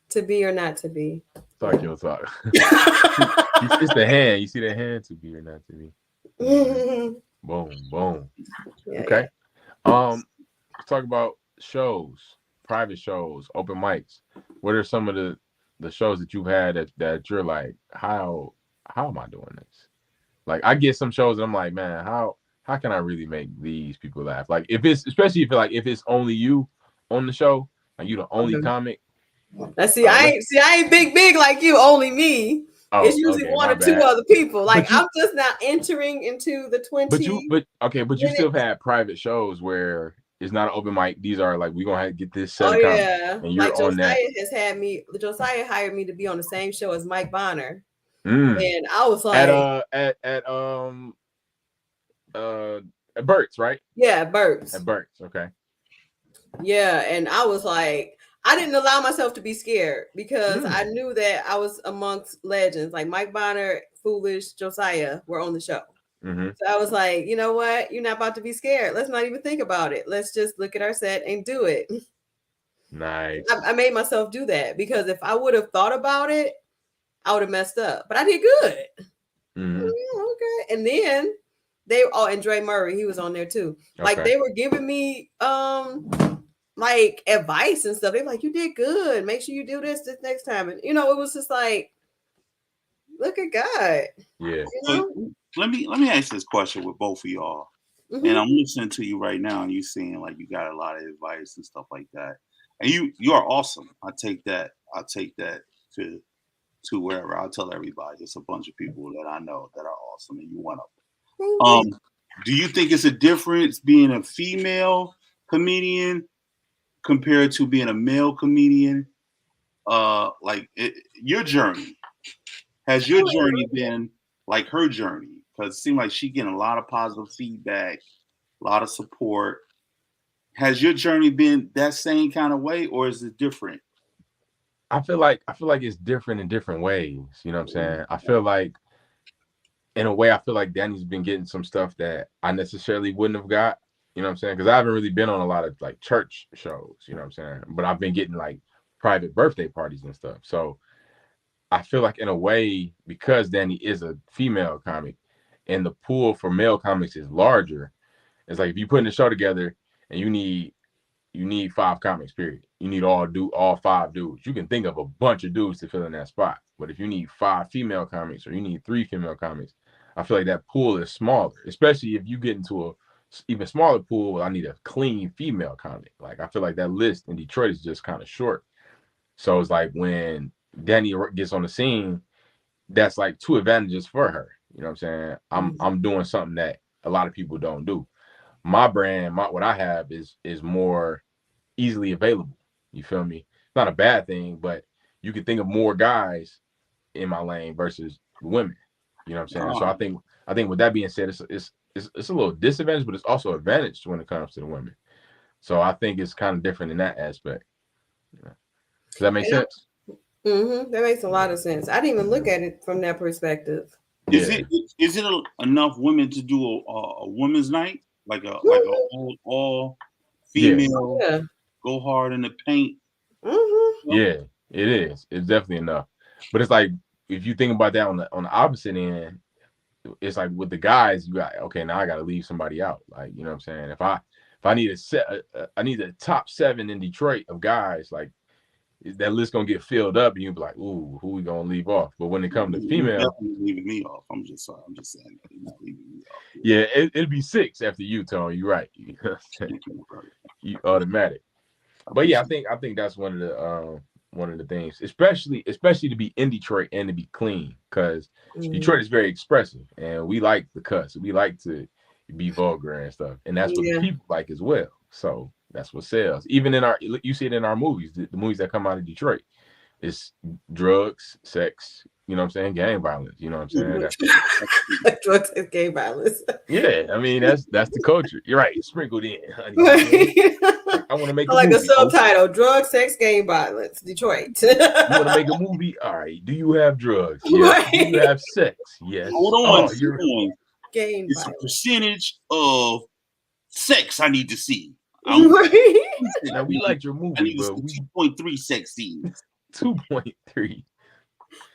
To be or not to be. Talk your talk. It's the hand. You see the hand, to be or not to be. Boom. Yeah, okay. Let's talk about shows, private shows, open mics. What are some of the shows that you've had that you're like, how am I doing this? Like, I get some shows and I'm like, man, how can I really make these people laugh? Like, especially if it's only you on the show, like you the only comic. I ain't big like you, only me. Oh, it's usually one or two other people. Like I'm just now entering into the 20. But you still had private shows where it's not an open mic. These are like, we're gonna have to get this set. Oh yeah. And you're on that. Josiah hired me to be on the same show as Mike Bonner. And I was like at Burt's, right? Yeah, Burt's. At Burt's, okay. Yeah, and I was like, I didn't allow myself to be scared because I knew that I was amongst legends. Like Mike Bonner, Foolish, Josiah were on the show. Mm-hmm. So I was like, you know what? You're not about to be scared. Let's not even think about it. Let's just look at our set and do it. Nice. I made myself do that because if I would have thought about it, I would have messed up. But I did good. Mm-hmm. Okay. And then and Dre Murray, he was on there too. Like Okay. they were giving me like advice and stuff. They're like, you did good. Make sure you do this next time. And it was just like, look at God. Yeah. So let me ask this question with both of y'all. Mm-hmm. And I'm listening to you right now, and you saying like you got a lot of advice and stuff like that. And you are awesome. I take that to wherever. I'll tell everybody. It's a bunch of people that I know that are awesome, and you one of them. Do you think it's a difference being a female comedian compared to being a male comedian? Your journey. Has your journey been like her journey? Because it seemed like she getting a lot of positive feedback, a lot of support. Has your journey been that same kind of way, or is it different? I feel like it's different in different ways. You know what I'm saying? I feel like, in a way, Dani's been getting some stuff that I necessarily wouldn't have got. You know what I'm saying? Because I haven't really been on a lot of like church shows. You know what I'm saying? But I've been getting like private birthday parties and stuff. So I feel like, in a way, because Dani is a female comic and the pool for male comics is larger, it's like if you put the show together and you need 5 comics, period. You need all 5 dudes. You can think of a bunch of dudes to fill in that spot. But if you need 5 female comics or you need 3 female comics, I feel like that pool is smaller, especially if you get into a even smaller pool. I need a clean female comic. Like, I feel like that list in Detroit is just kind of short. So it's like when Dani gets on the scene, that's like 2 advantages for her. You know what I'm saying? I'm doing something that a lot of people don't do. My brand, what I have is more easily available. You feel me? It's not a bad thing, but you can think of more guys in my lane versus women. You know what I'm saying? So I think with that being said, it's a little disadvantage, but it's also advantage when it comes to the women. So I think it's kind of different in that aspect. Does that make sense? Mm-hmm. That makes a lot of sense. I didn't even look at it from that perspective. Is it enough women to do a women's night, like a all female go hard in the paint? Mm-hmm. Yeah, it is. It's definitely enough. But it's like, if you think about that on the opposite end, it's like with the guys, you got, okay, now I got to leave somebody out. Like, you know what I'm saying? If I need I need the top 7 in Detroit of guys, like, that list gonna get filled up, and you'll be like, ooh, who we gonna leave off? But when it comes to female, you're definitely leaving me off. I'm just saying that you're not leaving me off. Yeah, it'd be 6 after you, Tony. You're right. You automatic. But yeah, I think that's one of the things, especially to be in Detroit and to be clean, because Detroit is very expressive, and we like the cuss. We like to be vulgar and stuff, and that's what the people like as well. So that's what sells. Even you see it in our movies, the movies that come out of Detroit. It's drugs, sex, you know what I'm saying, gang violence, you know what I'm saying? Drugs and gang violence. Yeah, I mean that's the culture. You're right, sprinkled in, honey. I want to make a movie, subtitle: Drugs, Sex, Gang Violence, Detroit. You want to make a movie? All right. Do you have drugs? Yes. Do you have sex? Yes. Hold on. Gang it's violence. A percentage of sex I need to see. Now, we like your movie, but 2.3 sex scenes. 2.3.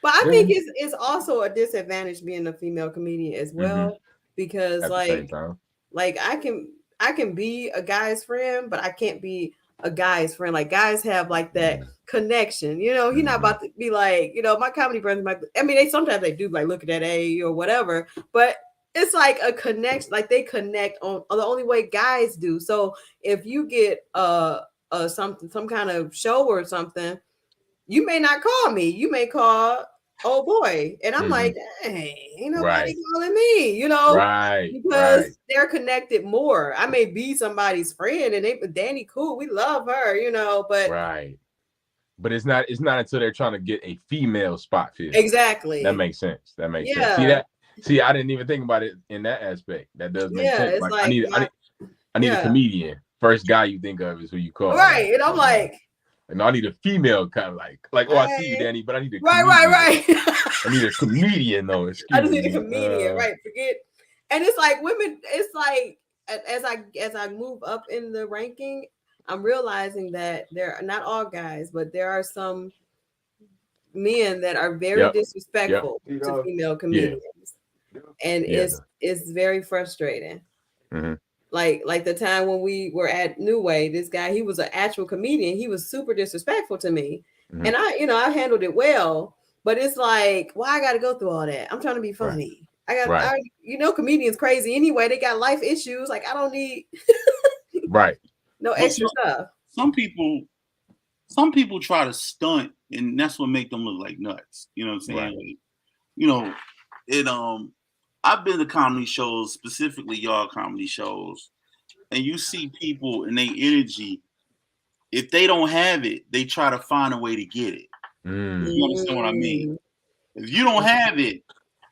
But I think it's also a disadvantage being a female comedian as well, because like I can be a guy's friend, but I can't be a guy's friend. Like, guys have like that connection, you know. He's not about to be like, you know, my comedy friends might, I mean, sometimes they do like look at that A or whatever, but it's like a connection, like they connect on the only way guys do. So if you get some kind of show or something, you may not call me, you may call oh boy, and I'm like, dang, ain't nobody calling me, you know, because they're connected more. I may be somebody's friend, and Dani cool, we love her, you know, but but it's not until they're trying to get a female spot filled. Exactly. That makes sense. Sense. See, I didn't even think about it in that aspect. That does make sense. Like, I need a comedian. First guy you think of is who you call. Right. And I'm like, and I need a female kind of like, oh, I see you, Dani, but I need a right. I need a comedian though. I just need a comedian, right? Forget. And it's like women, it's like as I move up in the ranking, I'm realizing that there are not all guys, but there are some men that are very disrespectful to female comedians. And it's very frustrating. Mm-hmm. Like the time when we were at New Way, this guy, he was an actual comedian. He was super disrespectful to me. Mm-hmm. And I handled it well, but it's like, why I got to go through all that? I'm trying to be funny. Comedians crazy anyway. They got life issues. Like, I don't need no extra stuff. Some people try to stunt, and that's what make them look like nuts. You know what I'm saying? Right. Like, I've been to comedy shows, specifically y'all comedy shows, and you see people and their energy. If they don't have it, they try to find a way to get it. You understand what I mean? If you don't have it,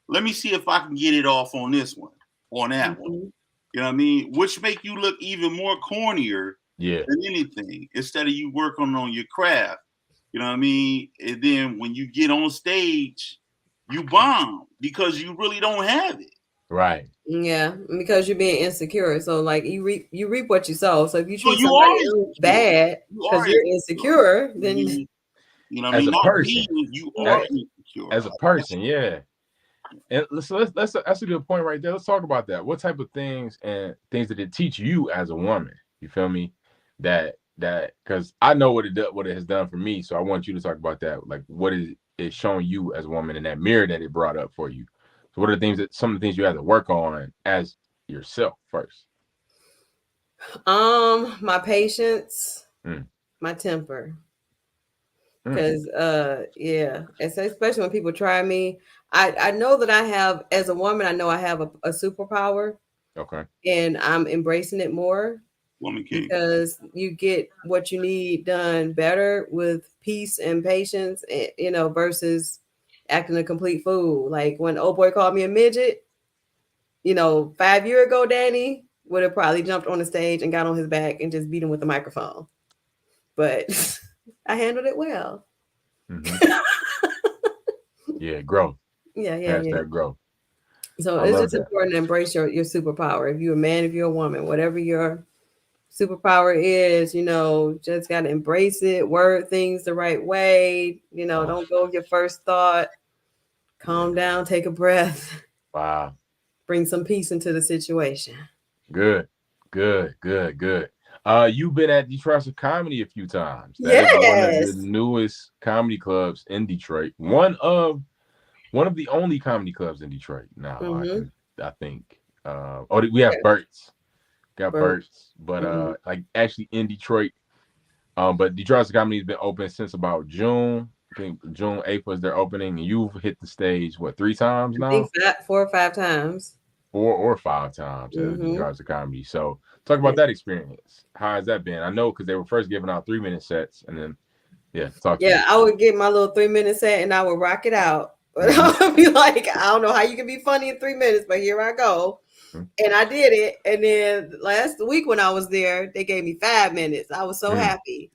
let me see if I can get it off on this one, on that one. You know what I mean? Which make you look even more cornier than anything, instead of you working on your craft. You know what I mean? And then when you get on stage, you bomb because you really don't have it. Right. Yeah, because you're being insecure. So like you reap what you sow. So if you treat somebody else bad because you're insecure, then you know what I mean? As a person, you are insecure. As a person, yeah. And so that's a good point right there. Let's talk about that. What type of things did it teach you as a woman? You feel me? That because I know what it has done for me. So I want you to talk about that. Like, what is it showing you as a woman in that mirror that it brought up for you? So what are some of the things you have to work on as yourself first? My patience, my temper. Because especially when people try me, I know that I have, as a woman, I know I have a superpower. Okay. And I'm embracing it more. Woman king. Because you get what you need done better with peace and patience, versus acting a complete fool. Like when old boy called me a midget, 5 years ago, Dani would have probably jumped on the stage and got on his back and just beat him with the microphone. But I handled it well. Yeah, growth. Yeah. Growth. So it's just important to embrace your superpower. If you're a man, if you're a woman, whatever your superpower is, just got to embrace it, word things the right way. Don't go with your first thought. Calm down, take a breath. Wow. Bring some peace into the situation. Good. You've been at Detroit Comedy a few times. That is one of the newest comedy clubs in Detroit. One of the only comedy clubs in Detroit now. I think. We have Burt's. Got Burt's, but like actually in Detroit. But Detroit Comedy has been open since about June. I think June 8th was their opening, and you've hit the stage 3 times now? I think 4 or 5 times. 4 or 5 times at Detroit Comedy. So talk about that experience. How has that been? I know because they were first giving out 3-minute sets, and then I would get my little 3-minute set and I would rock it out. But I would be like, I don't know how you can be funny in 3 minutes, but here I go. And I did it. And then last week when I was there, they gave me 5 minutes. I was so happy.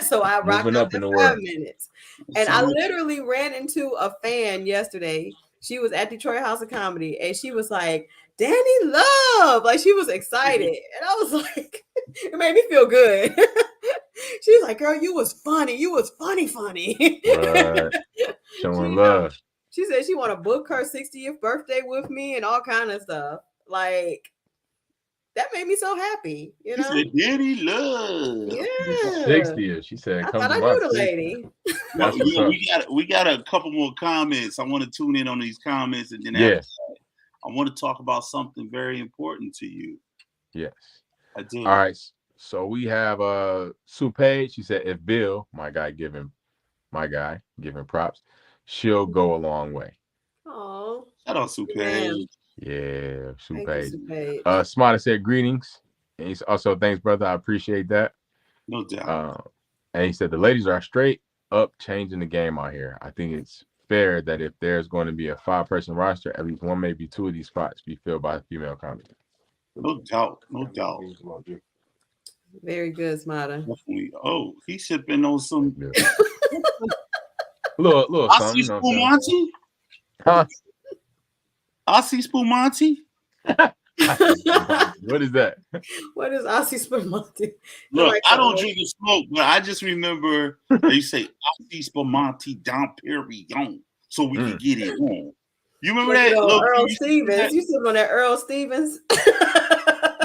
So I rocked up the 5 minutes. And I literally ran into a fan yesterday. She was at Detroit House of Comedy and she was like, Dani Luv. Like, she was excited. And I was like, it made me feel good. She was like, girl, you was funny. You was funny. Right. Showing love. She said she want to book her 60th birthday with me and all kind of stuff. Like, that made me so happy. She said, Dani Luv. Yeah. 60th. She said, I thought I knew the lady. We got a couple more comments. I want to tune in on these comments, and then after that, I want to talk about something very important to you. Yes. I do. All right. So we have Sue Page. She said, if Bill, my guy giving props, she'll go a long way. Oh. Shout out Sue Page. Yeah, Sue Page. You, Smarter said greetings. And he's also, thanks, brother. I appreciate that. No doubt. And he said the ladies are straight up changing the game out here. I think it's fair that if there's going to be a 5-person roster, at least 1, maybe 2 of these spots be filled by female comedy. No doubt. Very good, Smarter. Oh, he's sipping on some little I something. see Spumante. Huh? Aussie Spumante? What is that? What is Aussie Spumante? Look, I don't drink and smoke, but I just remember they say Aussie Spumante Dom Perignon, so we can get it on. You remember that? Earl Stevens. You sitting on that Earl Stevens?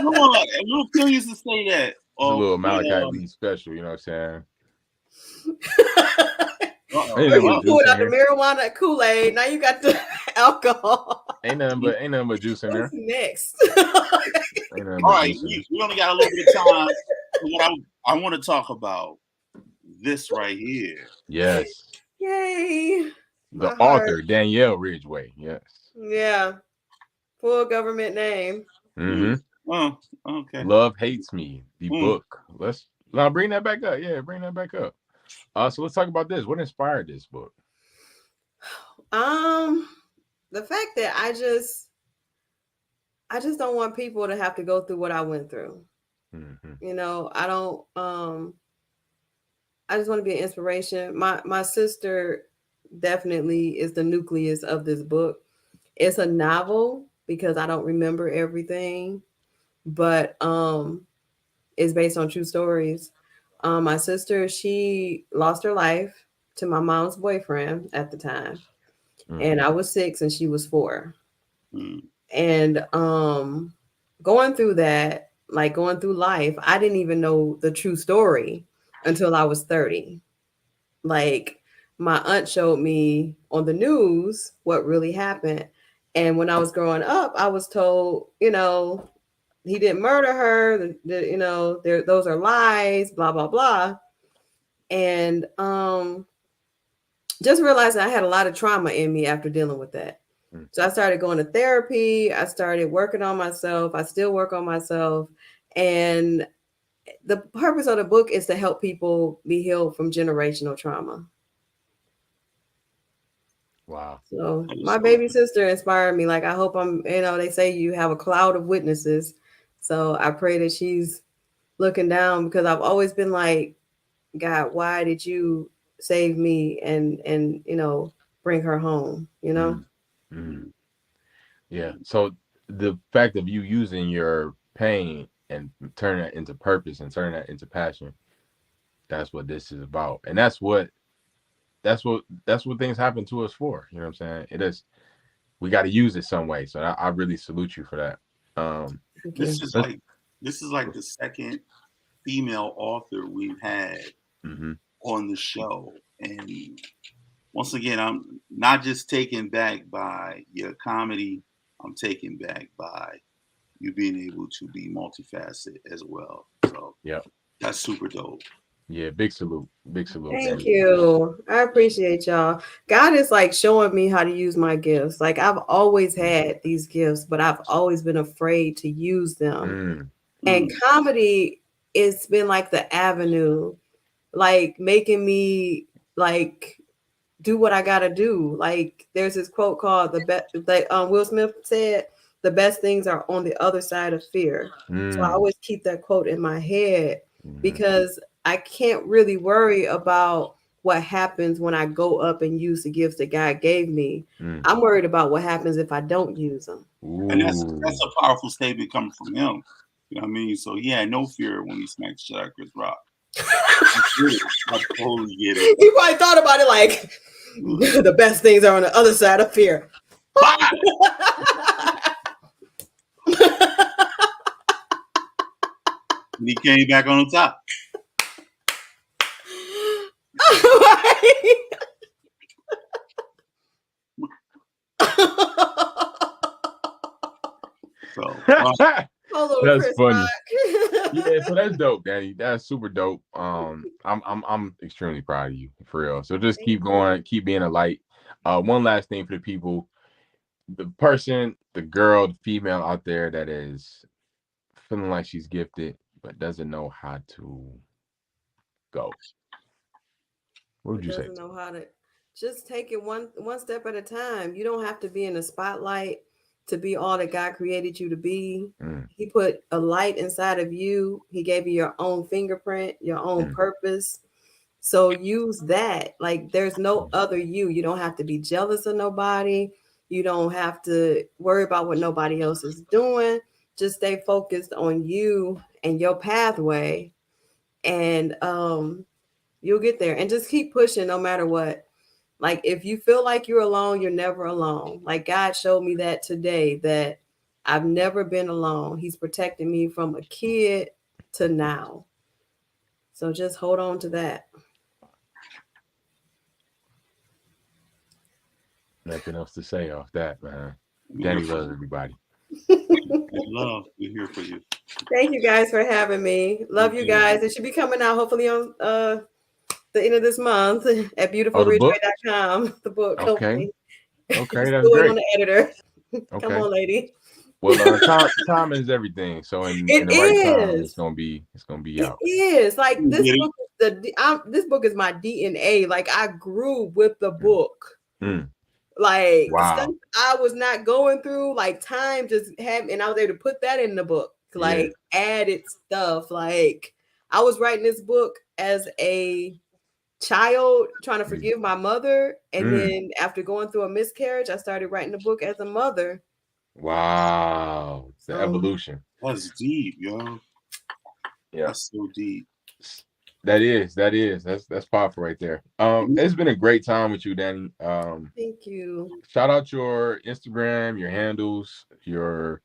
No, Lil Phil used to say that. It's a little Malachi Lee special, you know what I'm saying? You pulled out the marijuana Kool-Aid. Now you got the alcohol. Ain't nothing but juice in there. What's next? All right, we only got a little bit of time. What I want to talk about this right here. Yes. Yay. The author, Danielle Ridgway. Yes. Yeah. Full government name. Mm-hmm. Oh, okay. Love Hates Me, the book. Let's bring that back up. Yeah, bring that back up. So let's talk about this. What inspired this book? The fact that I just don't want people to have to go through what I went through. Mm-hmm. You know, I don't I just want to be an inspiration. My sister definitely is the nucleus of this book. It's a novel because I don't remember everything, but it's based on true stories. My sister, she lost her life to my mom's boyfriend at the time. And I was 6 and she was 4. And going through that, like going through life, I didn't even know the true story until I was 30. Like my aunt showed me on the news what really happened. And when I was growing up, I was told, you know, he didn't murder her, you know, those are lies, blah, blah, blah. And just realized I had a lot of trauma in me after dealing with that. So I started going to therapy. I started working on myself. I still work on myself. And the purpose of the book is to help people be healed from generational trauma. Wow. So my baby sister inspired me. Like, I hope they say you have a cloud of witnesses. So I pray that she's looking down, because I've always been like, God, why did you save me and bring her home, Yeah. So the fact of you using your pain and turning that into purpose and turning that into passion, that's what this is about. And that's what things happen to us for. You know what I'm saying? It is. We got to use it some way. So I really salute you for that. This is like the second female author we've had on the show. And once again, I'm not just taken back by your comedy. I'm taken back by you being able to be multifaceted as well. So yeah, that's super dope. Yeah, big salute. Big salute. Thank you. I appreciate y'all. God is like showing me how to use my gifts. Like, I've always had these gifts, but I've always been afraid to use them. And comedy, it's been like the avenue, like making me like do what I gotta do. Like, there's this quote called Will Smith said, "The best things are on the other side of fear." So I always keep that quote in my head, because I can't really worry about what happens when I go up and use the gifts that God gave me. I'm worried about what happens if I don't use them. And that's a powerful statement coming from him. You know what I mean? So he had no fear when he smacked shit out of Chris Rock. I totally get it. He probably thought about it like, the best things are on the other side of fear. And he came back on the top. So that's funny. Yeah, so that's dope, Danny. That's super dope. I'm extremely proud of you, for real. So just keep going, keep being a light. One last thing for the people: the person, the girl, the female out there that is feeling like she's gifted but doesn't know how to go. What would you say? Doesn't know how to just take it one step at a time. You don't have to be in the spotlight to be all that God created you to be. He put a light inside of you. He gave you your own fingerprint, your own purpose. So use that. Like, there's no other you. You don't have to be jealous of nobody. You don't have to worry about what nobody else is doing. Just stay focused on you and your pathway, and you'll get there. And just keep pushing no matter what. Like, if you feel like you're alone, you're never alone. Like, God showed me that today, that I've never been alone. He's protecting me from a kid to now. So just hold on to that. Nothing else to say off that, man. Dani loves everybody. Love, we're here for you. Thank you guys for having me. Love you guys. It should be coming out hopefully on the end of this month at beautifulridgeway.com. The book. Okay. Hopefully. Okay, that's great. On the editor. Okay. Come on, lady. Well, time is everything. So in the right time, it's gonna be out. It is like this book is this book is my DNA. Like, I grew with the book. Like, stuff I was not going through, like, time just had, and I was able to put that in the book. Like, added stuff. Like, I was writing this book as a child, trying to forgive my mother, and then after going through a miscarriage, I started writing the book as a mother. Wow, it's the evolution. That's deep, yo. Yeah, that's so deep. That's powerful right there. It's been a great time with you, Dani. Thank you. Shout out your Instagram, your handles, your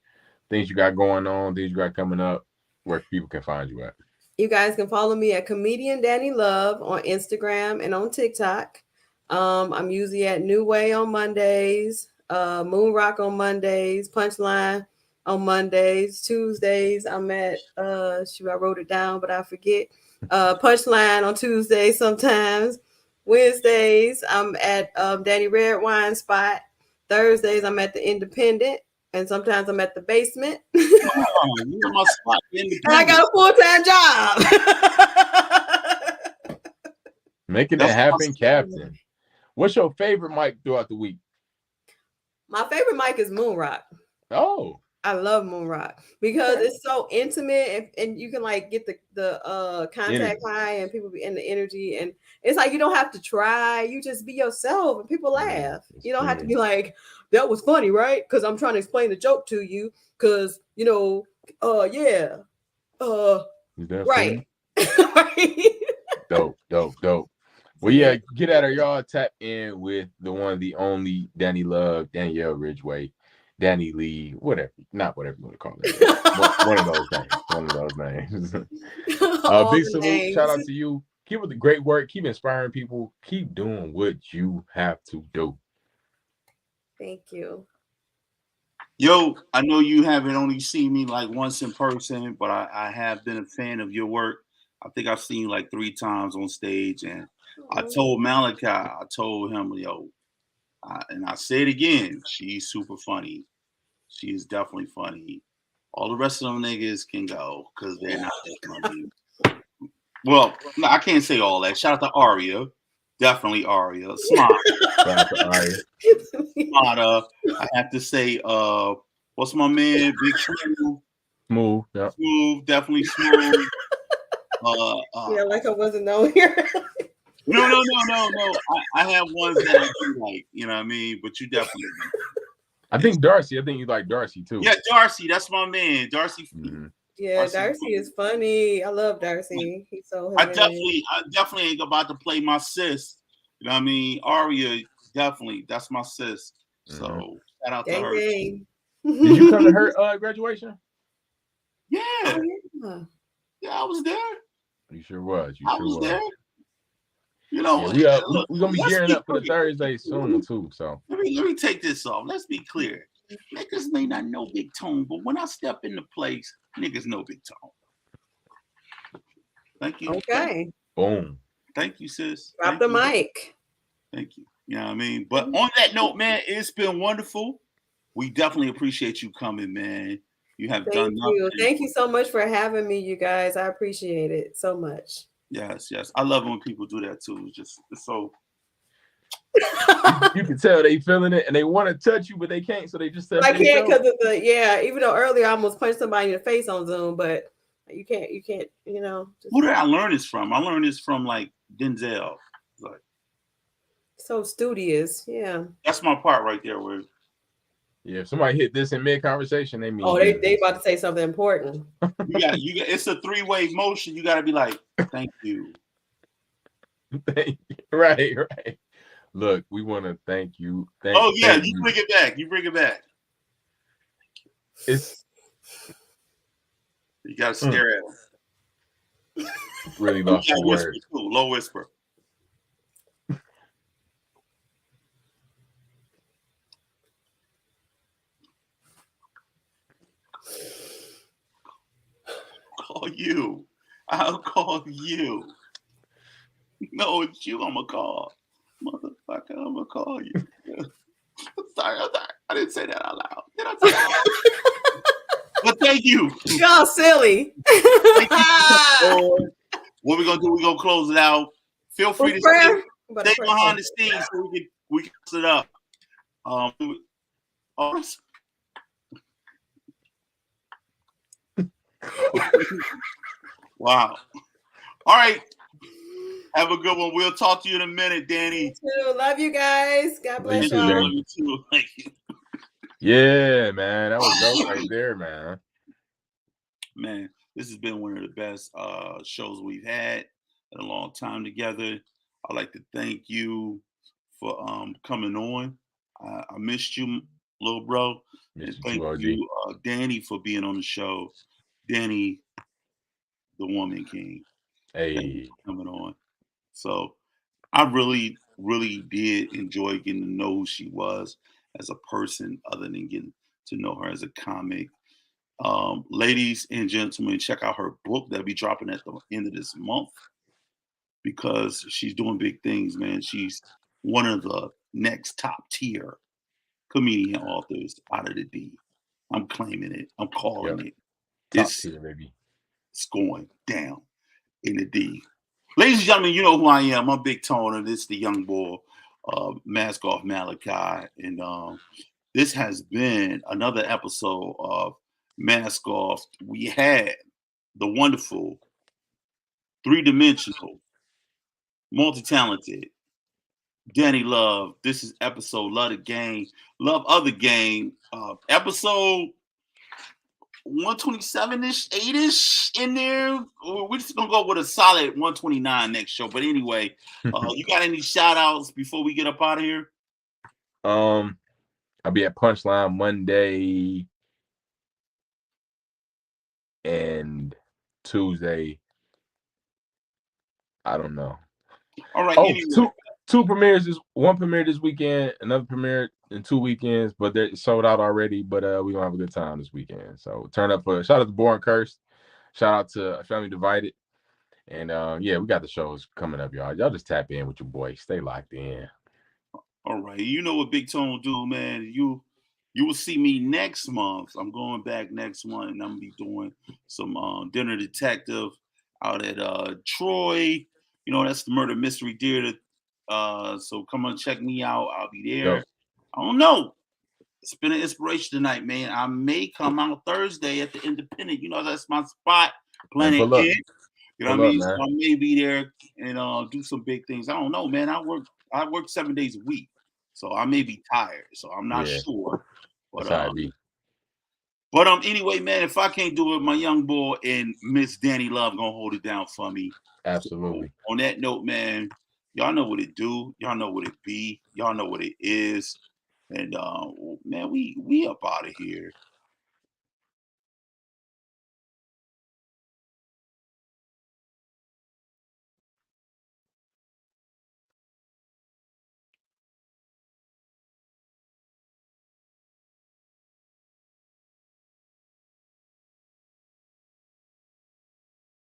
things you got going on, things you got coming up, where people can find you at. You guys can follow me at comedian Dani Luv on Instagram and on TikTok. I'm usually at New Way on Mondays, Moon Rock on Mondays, Punchline on Mondays. Tuesdays, I'm at I wrote it down, but I forget. Punchline on Tuesdays sometimes. Wednesdays, I'm at Danny Red Wine Spot. Thursdays, I'm at the Independent. And sometimes I'm at the basement. You're my spot. And I got a full-time job. Making it happen, Captain. What's your favorite mic throughout the week? My favorite mic is Moon Rock. Oh. I love Moon Rock because it's so intimate, and you can like get the contact high, and people be in the energy, and it's like you don't have to try. You just be yourself, and people laugh. You don't have to be like, that was funny, right? Because I'm trying to explain the joke to you. Because right. Dope. Well, yeah, get at her, y'all. Tap in with the one, the only Dani Luv, Danielle Ridgeway, Dani Lee, whatever, not whatever you want to call it. One of those names. Big salute, shout out to you. Keep with the great work. Keep inspiring people. Keep doing what you have to do. Thank you. Yo, I know you haven't only seen me like once in person, but I have been a fan of your work. I think I've seen you like 3 times on stage, and I told Malachi, I told him, yo, and I say it again, she's super funny. She is definitely funny. All the rest of them niggas can go because they're not that funny. Well, no, I can't say all that. Shout out to Aria. Definitely Aria. Smart. Shout out to Aria. Smart. I have to say, what's my man? Big Smooth. Smooth. Yeah. Smooth. Definitely Smooth. Yeah, like I wasn't known here. No. I have ones that I do like, you know what I mean? But you definitely. I think you like Darcy too. Yeah, Darcy, that's my man. Darcy. Mm-hmm. Yeah, Darcy is funny. I love Darcy. He's so hilarious. I definitely ain't about to play my sis. You know what I mean? Aria, definitely. That's my sis. So shout out to her. Did you come to her graduation? Yeah. Yeah, I was there. You sure was. I was there. You know, we're gonna be gearing up for the Thursday soon too. So let me take this off. Let's be clear. Niggas may not know Big Tone, but when I step into place, niggas know Big Tone. Thank you. Okay. Boom. Thank you, sis. Drop the mic. Thank you. You know what I mean? But on that note, man, it's been wonderful. We definitely appreciate you coming, man. You have done nothing. Thank you so much for having me, you guys. I appreciate it so much. Yes. I love when people do that too. It's so you can tell they feeling it and they want to touch you, but they can't, so they just said I can't because of even though earlier I almost punched somebody in the face on Zoom, but you can't, you know. Who did I learn this from? I learned this from like Denzel. Like so studious, yeah. That's my part right there where Yeah, if somebody hit this in mid-conversation, they mean they about to say something important. You got it's a three-way motion. You got to be like, thank you. Right. Look, we want to thank you. Bring it back. You bring it back. It's you got to stare at him. Really lost for words. Low whisper. I'll call you. No, it's you. I'm gonna call, motherfucker. I'm gonna call you. Sorry. I didn't say that out loud. Did I say that? But thank you. Y'all silly. What we gonna do? We gonna close it out. Feel free to stay behind the scenes so we can close it up. Wow. All right. Have a good one. We'll talk to you in a minute, Dani. You too. Love you guys. God bless you. Love you too. Thank you. Yeah, man. That was dope right there, man. Man, this has been one of the best shows we've had in a long time together. I'd like to thank you for coming on. I missed you, little bro. And thank you, Dani, for being on the show. Dani, the Woman King. Hey, coming on. So I really, really did enjoy getting to know who she was as a person, other than getting to know her as a comic. Ladies and gentlemen, check out her book that'll be dropping at the end of this month, because she's doing big things, man. She's one of the next top tier comedian authors out of the D. I'm claiming it. I'm calling it. Top tier, baby. It's going down in the D. Ladies and gentlemen, you know who I am. I'm Big Toner. This is the young boy, Mask Off Malachi. And this has been another episode of Mask Off. We had the wonderful, three-dimensional, multi-talented Dani Luv. This is episode Love of the Game. Episode 127-ish, 8-ish in there. We're just gonna go with a solid 129 next show. But anyway, you got any shout outs before we get up out of here? I'll be at Punchline Monday and Tuesday. I don't know. All right. Anyway. Two premieres. One premiere this weekend, another premiere in 2 weekends, but they're sold out already. But we're gonna have a good time this weekend. So turn up for shout out to Born Cursed, shout out to Family Divided, and yeah, we got the shows coming up, y'all. Y'all just tap in with your boy. Stay locked in. All right. You know what Big Tone will do, man. You will see me next month. I'm going back next month, and I'm gonna be doing some Dinner Detective out at Troy. You know, that's the Murder Mystery Theater. So come on, check me out. I'll be there. Yep. I don't know. It's been an inspiration tonight, man. I may come out Thursday at the Independent. You know, that's my spot. Planet Inn. You know what I mean? So I may be there and do some big things. I don't know, man. I work 7 days a week, so I may be tired. So I'm not sure. But anyway, man, if I can't do it, my young boy and Miss Dani Luv gonna hold it down for me. Absolutely. So, on that note, man, y'all know what it do. Y'all know what it be. Y'all know what it is. And man, we up out of here.